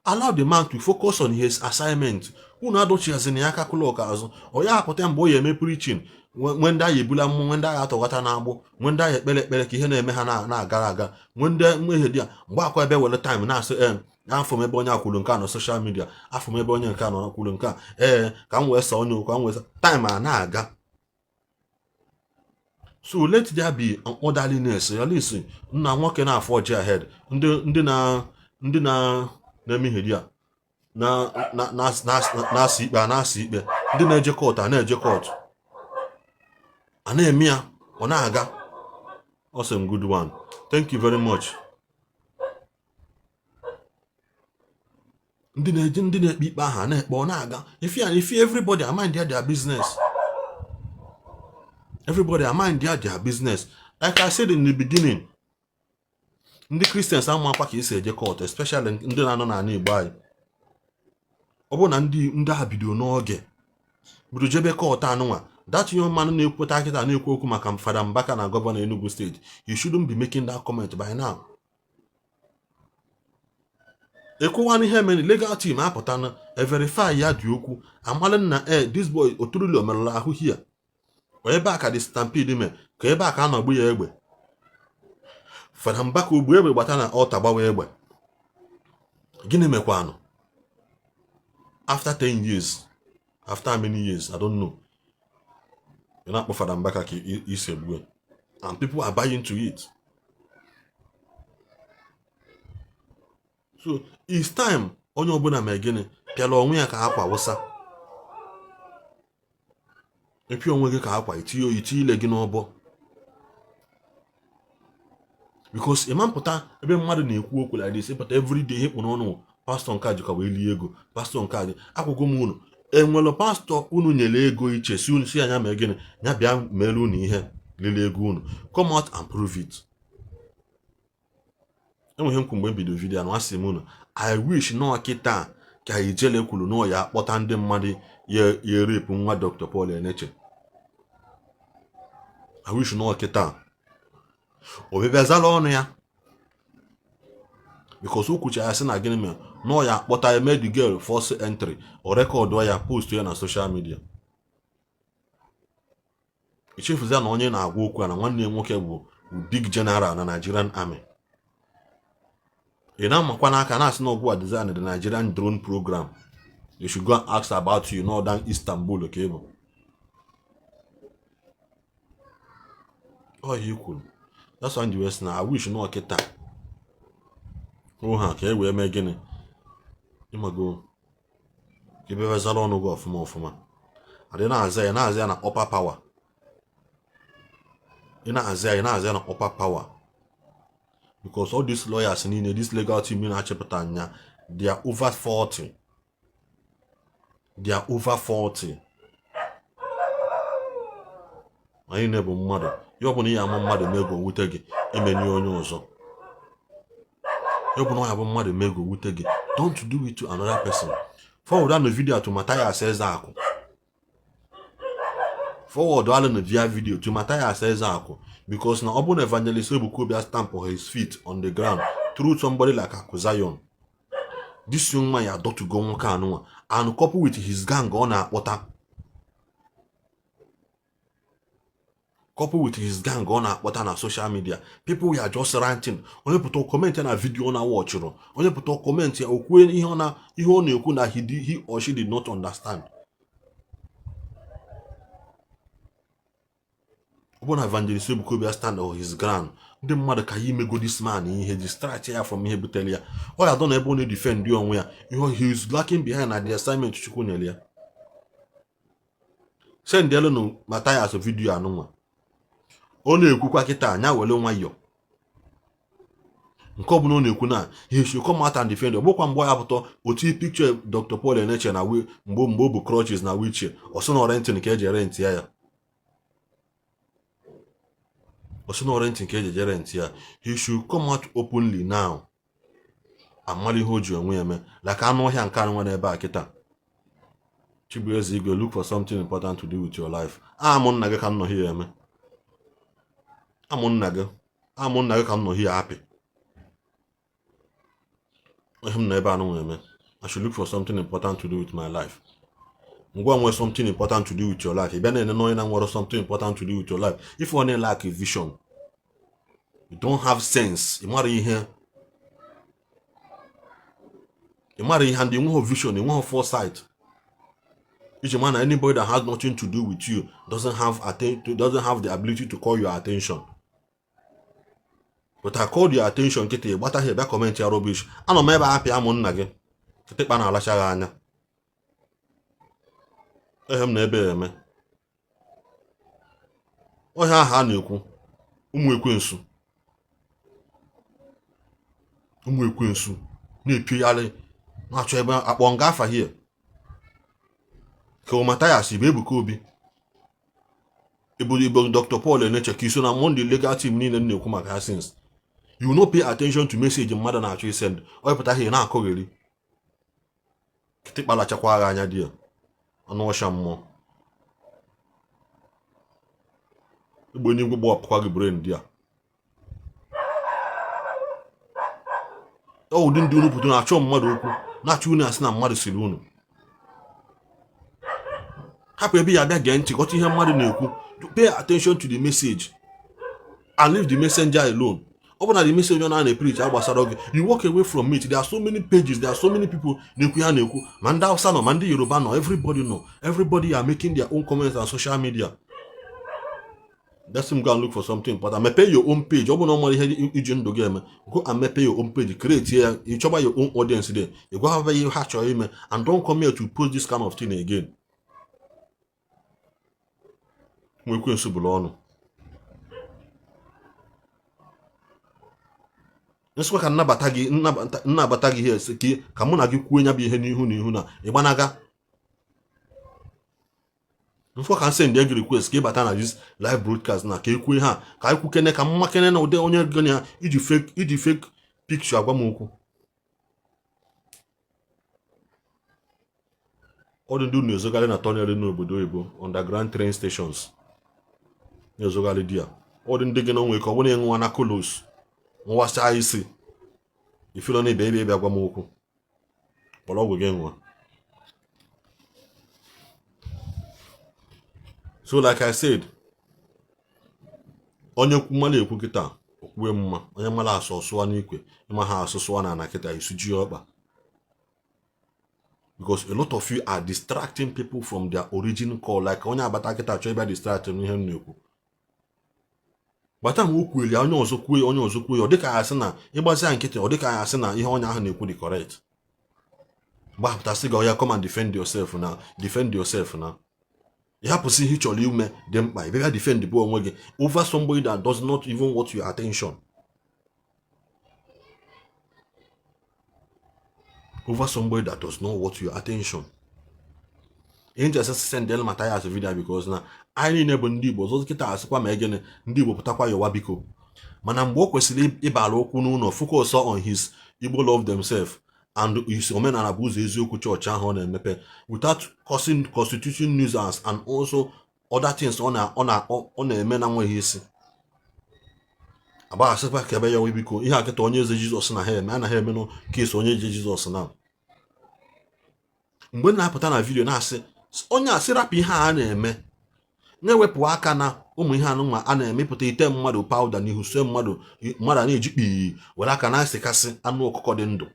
Allow the man to focus on his assignment. Unu adochiazina ya aka klọk azụ. Ọ ya apụta mgbe o ya eme preaching when ndị ebula mmụ, when ndị atọgata na-agbụ, when ndị ekpere ka ihe na-eme ha na-agara aga, when ndị mmehie dị mgbe akwa ebe were time na-asị afọ m ebe onye akwụrụ nke a na social media, afọ m ebe onye nke a na akwụrụ nke a ka m wee sa onye okwu, ka m wee sa time a na-aga. So let there be an orderliness. Listen, na nwoke na forge ahead. Ndị na-eme ihe dị a na-asị ikpe, ndị na-eje court na-eje court a na-eme ya ọ na-aga. Awesome, good one. Thank you very much. Ndị na-ekpe ikpe aha na-ekpe ọ na-aga. If everybody mind their business. Everybody mind their business. Like I said in the beginning, ndị Christians amakwa ka esi eje court, especially ndị na-anọ n'ala Igbo anyị. Ọ bụ na ndị ha bido n'oge bido jebe court anụnwa. That young man na-ekwupụta akịta na-ekwu okwu maka Fada Mbaka na Governor Enugu State. He shouldn't be making that comment by now. Ekwuwa ihe mere legal team apụta na verify ya dị okwu amala na this boy oturuli omerụla ahụ here. Ebe aka dị stampede me ka ebe aka anọgbu ya egbe. Fada Mbaka ogbu egbe gbata na ọta gbawa egbe. Gịnị mekwanụ? after 10 years, after how many years, I don't know, you're not for them back at Isiagu, and people are buying to it. So it's time onye ọbụla ma gịnị pịala onwe ya ka akwa wụsa. Epi onwe gị ka akwa iti ile gị n'ọbọ. Because man pụta ebe mmadụ na-ekwu okwu like this, but every day hepụ n'ọnụ pastor nke ajịka wee lie ego, pastor nke ajị akwụkwọ m unu enwere pastor unu nyere ego iche si unu si anya ma gịnị ya bịa mere unu ihe lele ego unu. Come out and prove it. Enweghị nkwu mgbe mbido vidio anụ asị m unu I wish nọ kịta ka ijele kwuru nọ ya akpọta ndị mmadụ ya rape nwa Dr. Paul Eneche. I wish nọ kịta obebiazala ọnụ ya because o kwucha ya sị na gịnị mere nọ ya akpọta ya made the girl force entry o rekọdụ ya post ya na social media. Ichefuza na onye na-agwa okwu na nwanne ya nwoke bụ big general na Nigerian Army. You know, Makwanaka na no design the Nigerian drone program. You should go and ask about you know than Istanbul, okay? Oh, you cool. That's one the West now. I wish you know okay. Oh, okay, we're making it. You must go. You better salon no go for more for man. I didn't say na upper power. You know, say na upper power. Because all these lawyers in this legal team in Achepatanya, they are over 40. They are over 40. I ain't never mother. You're going to have a mother mego with a emeny. You're going to have a mother mego with a. Don't do it to another person. Forward on the video to Attire says Ako. Forward on the video to Attire says Ako. Because now Obun evangelist could be a stamp on his feet on the ground through somebody like Akuzayon. This young man had to go on and couple with his gang on a water. Couple with his gang on a water on social media. People were just ranting. Only put a comment on a video on a watch. Only put a comment here that he or she did not understand. When evangelist could be a stand on his ground, the mother can he go this man he distract here from here but tell you. Oh, I don't ever defend you on where he's lacking behind at the assignment to Chukunelia. Send the no Matthias a video anoma. Only Kukakita, now alone my yo. Nkobuno Nekuna, he should come out and defend the book one boy abato, or picture Dr. Paul Eneche na we mbobu crutches na wheelchair, or son or renting cage rent here. He should come out openly now and marry hold you and women like I know he and can't want back it. Chibuezi go look for something important to do with your life. I'm on naga can not hear me. I'm on naga can not hear happy. I'm never know women. I should look for something important to do with my life. Go with something important to do with your life. You better knowing what something important to do with your life. If you only lack a vision, you don't have sense. You marry here. You marry and you won't have vision, you won't have foresight. Each man, anybody that has nothing to do with you doesn't have the ability to call your attention. But I called your attention, get a butter here back comment your rubbish. I don't remember happy I'm on again. Take an alashagana. Nebe me. O ha na-ekwu ụmụ ekwensu na-epigharị na-achọ ebe akpọ nga afa here ka Matthias ibe Ebuka Obi Ibo Dr. Paul Eneche ka iso na Monday legal team niile na-ekwu maka ha since you will not pay attention to message mmadụ na-achọ send o pụta ihe na-akọgheri kitikpala chakwa agha anya dị ọnụ ọsha mmụọ Igbo n'igwe gba ọpụkwa gị brain dị a ọ ụdị ndị unu pụtụ na-achọ mmadụ okwu na-achọ unu asị na mmadụ siri unu hapụ ebe ya abịa gee ntị ghọta ihe mmadụ na-ekwu pay attention to the message and leave the messenger alone Open the message on a preach, you walk away from it. There are so many pages, there are so many people. Manda Osano, Mandi Yoruba, no, everybody know. Everybody are making their own comments on social media. Let's go and look for something. But I may pay your own page. Open normally go and pay your own page. Create here. You trouble your own audience there. You go have you hatch your email and don't come here to post this kind of thing again. We couldn't subulon. This work and Nabatagi here. Seki, Kamunagi Queen be Huni, Ibanaga. If I can send the request, give Batana this live broadcast now. Kekwe ha, Kaiku Kene, Kamakene, or the onion gunner, fake picture of Bamuku. All the do Zogali na tunnel no Bodoebo underground train stations. Zogali dia. All the digging on wake or winning one acolos. What's I see? If you don't need baby Bamuku. But all again one. So like I said, onye kumale ekwu kita okwe mma onye mala asọsụwa n'ikwe ịma ha asọsụwa na nakita isuji ọkpa. Because a lot of you are distracting people from their origin call, like onye abata kita chọ ibe distract n'ihe nnekwu. Bata m okwu eli onye ọzọ kwuo ọ dịka ya sị na ịgbazi nkịtị ọ dịka ya sị na ihe onye ahụ na-ekwu dị correct. Gbapụta sị ga ya come and defend yourself now. You have to see each of you them by better defend the boy over somebody that does not even want your attention. Over somebody that does not want your attention. Ain't just send them Matthias video because now I never Ndi Igbo those kita asịkwa ma again Ndi Igbo pụtakwa yowa biko. Mana mgbe o kwesịrị ịbara okwu n'ụlọ focus on his Igbo love themselves. And his Omenala Igbo eziokwu church ahụ na-emepe without causing constitution nuisance and also other things ọ na-eme na nweghị isi. Agba asịkwa ka ebe ya wee biko ihe akịta onye eze Jizọs na ha eme anaghị eme no case onye eze Jizọs na. Mgbe na-apụta na video na-asị onye asị rapụ ihe a na-eme na-ewepụ aka na ụmụ ihe anụnwa a na-emepụta ite mmadụ powder n'ihu so mmadụ na-eji kpii were aka na-asịkasị anụ ọkụkọ dị ndụ.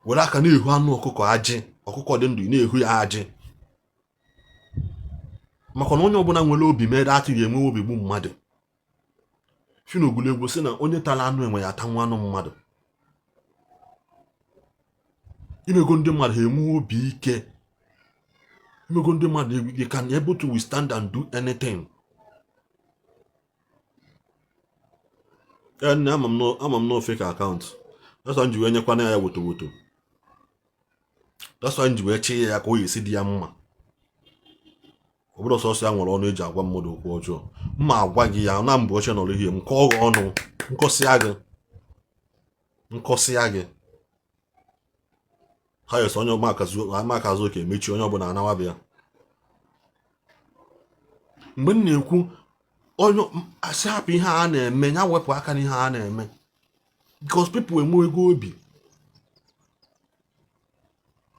Were aka na-ehu anụ ọkụkọ ajị ọkụkọ dị ndụ na-ehu ya ajị maka na onye ọbụla nwere obi mere atịghị enwe obi gbu mmadụ. Finogulego sị na onye tara anụ enwe ya atanwu anụ mmadụ. Imego ndị mmadụ ha enwe obi ike. Imego ndị mmadụ they can able to withstand and do anything. And I'm no fake account. That's why you enyekwana ya woto. That's why you eche ya ka o yesi di ya mma. Obodo sọsọ ya nwere ọnụ eji agwa mmadụ okwu ọjọọ. Mma agwa gị ya na mbụ oche nọrọ ihe m kọọ gị ọnụ nkọsịa gị. Ha yesi onye ọmakazu oke emechi onye ọbụla anawabịa. Mgbe m na-ekwu onye asị hapụ ihe a na-eme ya wepụ aka n'ihe a na-eme. Because people enwe ego obi.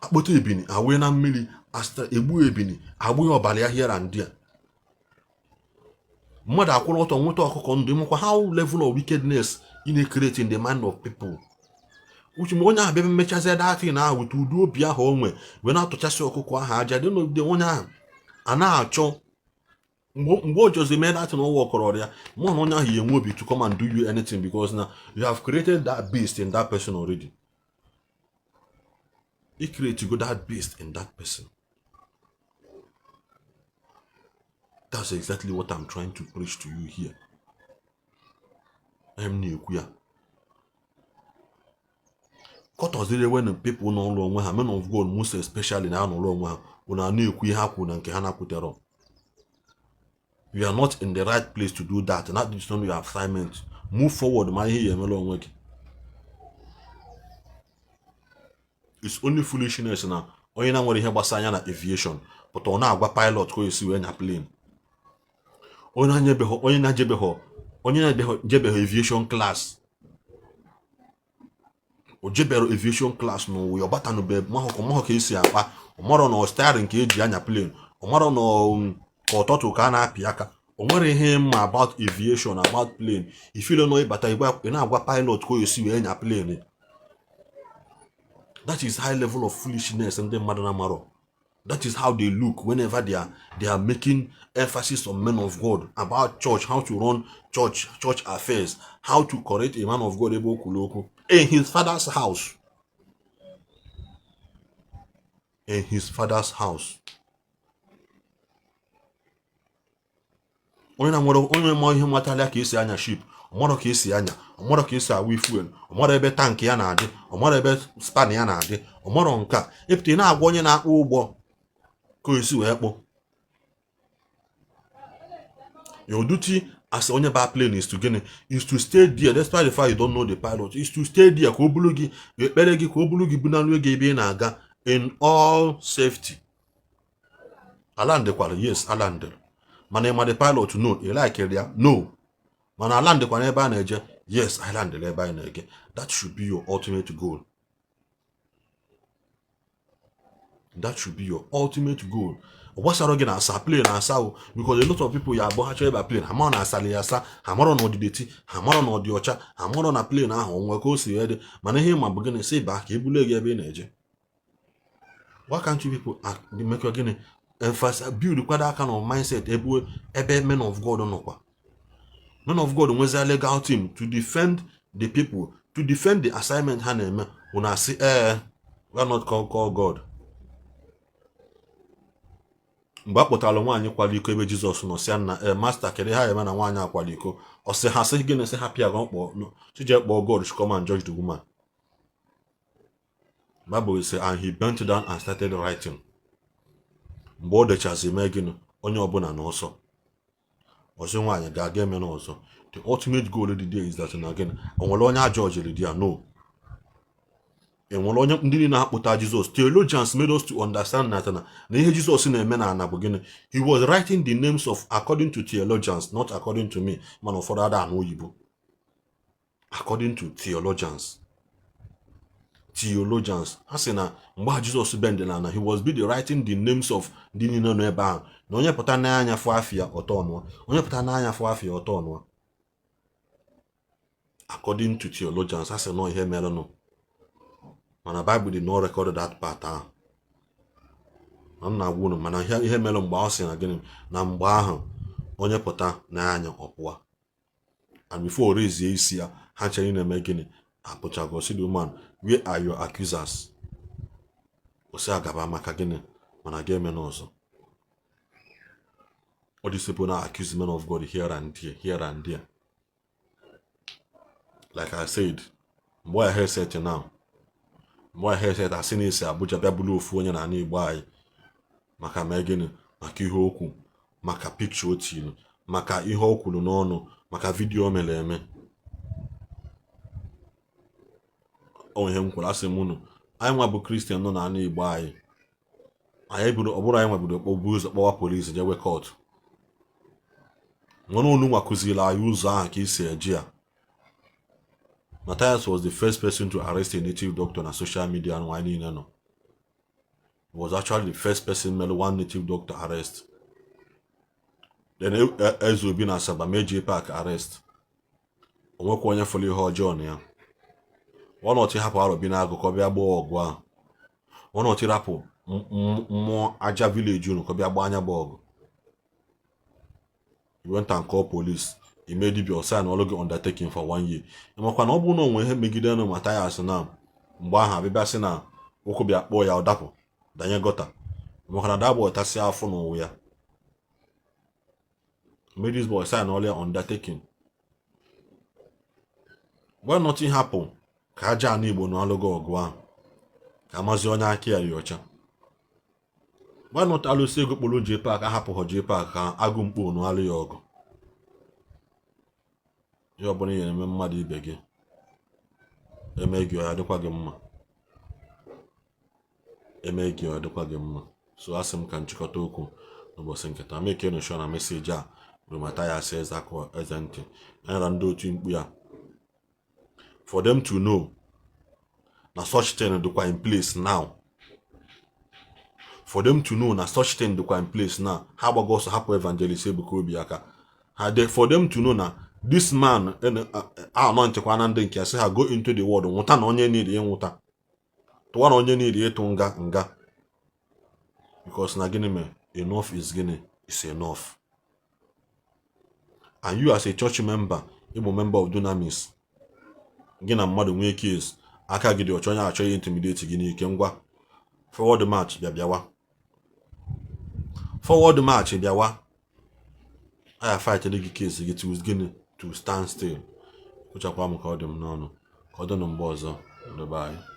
Akpọta ebini awee na mmiri asta egbu ebini agbụ ya ọbara ya here and there. Mmadụ akwụrụ ọtọ nweta ọkụkọ ndụ ịmụkwa how level of wickedness in create in the mind of people. Uche onye ahụ bịa mechazie datin na ahụ wute udo obi ahụ onwe wee na-atụchasị ọkụkọ ahụ aja dị n'ogide onye ahụ a na-achọ mgbe o jozi mee datin ụwa ọkọrọ ya mụ na onye ahụ ya enwe obi to come and do you anything because now you have created that beast in that person already. You create to go that beast in that person. That's exactly what I'm trying to preach to you here. I'm new queer. Cut us when people no longer men of God, most especially now no longer when I knew we have and Kahana Kutero. You are not in the right place to do that, and that is not your assignment. Move forward, my here, melon work. It's only foolishness now. Only now when you have a aviation, but on our pilot go you see when a plane. Only aviation class. Ojebero aviation class no we obata no be mo ka esi apa omoro no steering ka eji anya plane omoro no ka ototo ka na apia aka Onwere ihe mma about aviation, about plane. If you don't know ịbata ị na-agwa pilot ka o esi wee nya plane. That is high level of foolishness ndị mmadụ na maro. That is how they look whenever they are making emphasis on men of God, about church, how to run church affairs, how to correct a man of God ebe okwulu in his father's house. In his father's house. Onye ma ihe nwatala ka esi anya ship, ọmọrọ ka esi anya, ọmọrọ ka esi awi fuel, ọmọrọ ebe tank ya na-adị, ọmọrọ ebe span ya na-adị, ọmọrọ nka. Epụta na-agwa onye na-akpọ ụgbọ ka o esi wee kpọ. Your duty as onye ba plane is to stay there despite the fact you don't know the pilot. Is to stay there ka o bulu gị, ekpere gị ka o bulu gị bunalu gị ebe ị na-aga in all safety. Alandekwara, yes, alandere. Mana ịma the pilot, no. You like it there? No. Mana alandekwana ebe a na-eje? Yes, I landed ebe a na-eje. That should be your ultimate goal. That should be your ultimate goal. Gbasara gị na asa plane na asa o, because a lot of people ya abụọ ha chọrọ ịba plane, ha mara na asali ya asa, ha mara na ọdịdeti, ha mara na ọdị ọcha, ha mara na plane ahụ onwe ka o si wee dị, mana ihe ma bụ gịnị si ba ka ebule gị ebe ị na-eje. Why can't you people make your gịnị emphasize, build kwada aka na mindset ebe men of God nọkwa. Men of God nwezi a legal team to defend the people, to defend the assignment ha na-eme. Una asị we are not call God. Mgbe a kpọtara nwaanyị kwala iko ebe Jizọs nọ sị na master kedu ha eme na nwaanyị akwala iko, ọ sị ha sị gịnị, sị ha pịa ga kpọọ chije kpọọ God to come and judge the woman. Bible say and he bent down and started writing. Mgbe ọ dechazi mee gịnị, onye ọbụla n'ọsọ ọsị nwaanyị ga-aga eme n'ọzọ. The ultimate goal of the day is that na gịnị, onwere onye a judge di ya, no. Enwere onye ndị na-akpụta Jizọs. Theologians made us to understand that na ihe Jizọs na-eme na ana bụ gịnị, he was writing the names of, according to theologians, not according to me, man of other than Oyibo. According to theologians. Ha sị na mgbe Jizọs bend na ana, he was busy writing the names of ndị niile nọ ebe ahụ, na onye pụta n'anya fụ afịa ọtọ ọnụọ, onye pụta n'anya fụ afịa ọtọ ọnụọ. According to theologians, ha sị na ihe mere nọ, mana Bible did not record that part ahụ. Na agwa unu, mana ihe mere mgbe ọ sị na gịnị, na mgbe ahụ onye pụta n'anya ọpụwa. And before rezie isi ya, ha chere na-eme gịnị, apụchago si the woman, where are your accusers? Ose agaba maka gịnị, mana ga-eme n'ọzọ. All these people now accuse men of God here and there. Like I said, mgbe I hear set now, mgbe I hear set asị na isi Abuja bịa bụrụ ofu onye na ana Igbo anyị, maka mee gịnị, maka ihe okwu, maka picture o tiri, maka ihe o kwuru n'ọnụ, maka vidiyo o mere eme. Ihe m kwuru asị m unu, anyị nwa bụ Christian nọ na ana Igbo anyị, ọ bụrụ anyị nwebido kpọbu ụzọ kpọwa polisi jewe kọtụ. Nwere unu nwa kụziri anyị ụzọ ahụ ka isi eji ya. Matthias was the first person to arrest a native doctor na social media and why no. He was actually the first person made one native doctor arrest. Then Ezobi na Asaba Meji Park arrest. Onwekwa onye fọrọ ihe ọjọọ na ya. One or two hapụ Arobi na agụ ka ọ bịa gbaa ọgụ ahụ. One or two rapụ mmụọ aja village unu ka ọ bịa gbaa anya gbaa ọgụ. He went and called police. He made it sign all the undertaking for 1 year. Makwa na ọ bụ na onwe ihe megide na Matthias na mgbe ahụ abịbịa sị na ụkwụ bịa kpọọ ya ọ dapụ danye gọta. Makwa na dabụ ọtasị afọ n'ụwa ya. Made this boy sign all the undertaking. When nothing happened, ka aja ana Igbo na alụgo ọgụ ahụ. Ka amazi onye aka ya dị ọcha. When not alụsị ego kpụrụ J Park ahapụghọ J Park ka agụ mkpụ na alụ ya ọgụ. Ihe ọbụla ihe na-eme mmadụ ibe gị, eme gị ọ dịkwa gị mma. Eme gị ọ dịkwa gị mma. So asị m ka nchịkọta okwu n'ụbọchị nketa. Make no sure na meseji a bụ Matthias Ezeaku eze ntị. Anyara ndị otu mkpu ya. For them to know na such thing dịkwa in place now. For them to know na such thing dịkwa in place now. Ha gbago ọsọ hapụ evangelist Ebuka Obiaka. for them to know na this man anọnchekwa na ndị nke sị ha go into the world nwụta na onye niile nwụta tụwa na onye niile ịtụ nga because na gịnị me enough is gịnị is enough. And you as a church member, Igbo member of Dunamis, gị na mmadụ nwee case aka gị dị ọchọ onye achọghị intimidate gị n'ike ngwa forward march bịawa aya fight gị case gị to gịnị to stand still. Kụchakwa m ka ọ dị m n'ọnụ ka ọ dị na mgbe ọzọ. Bye.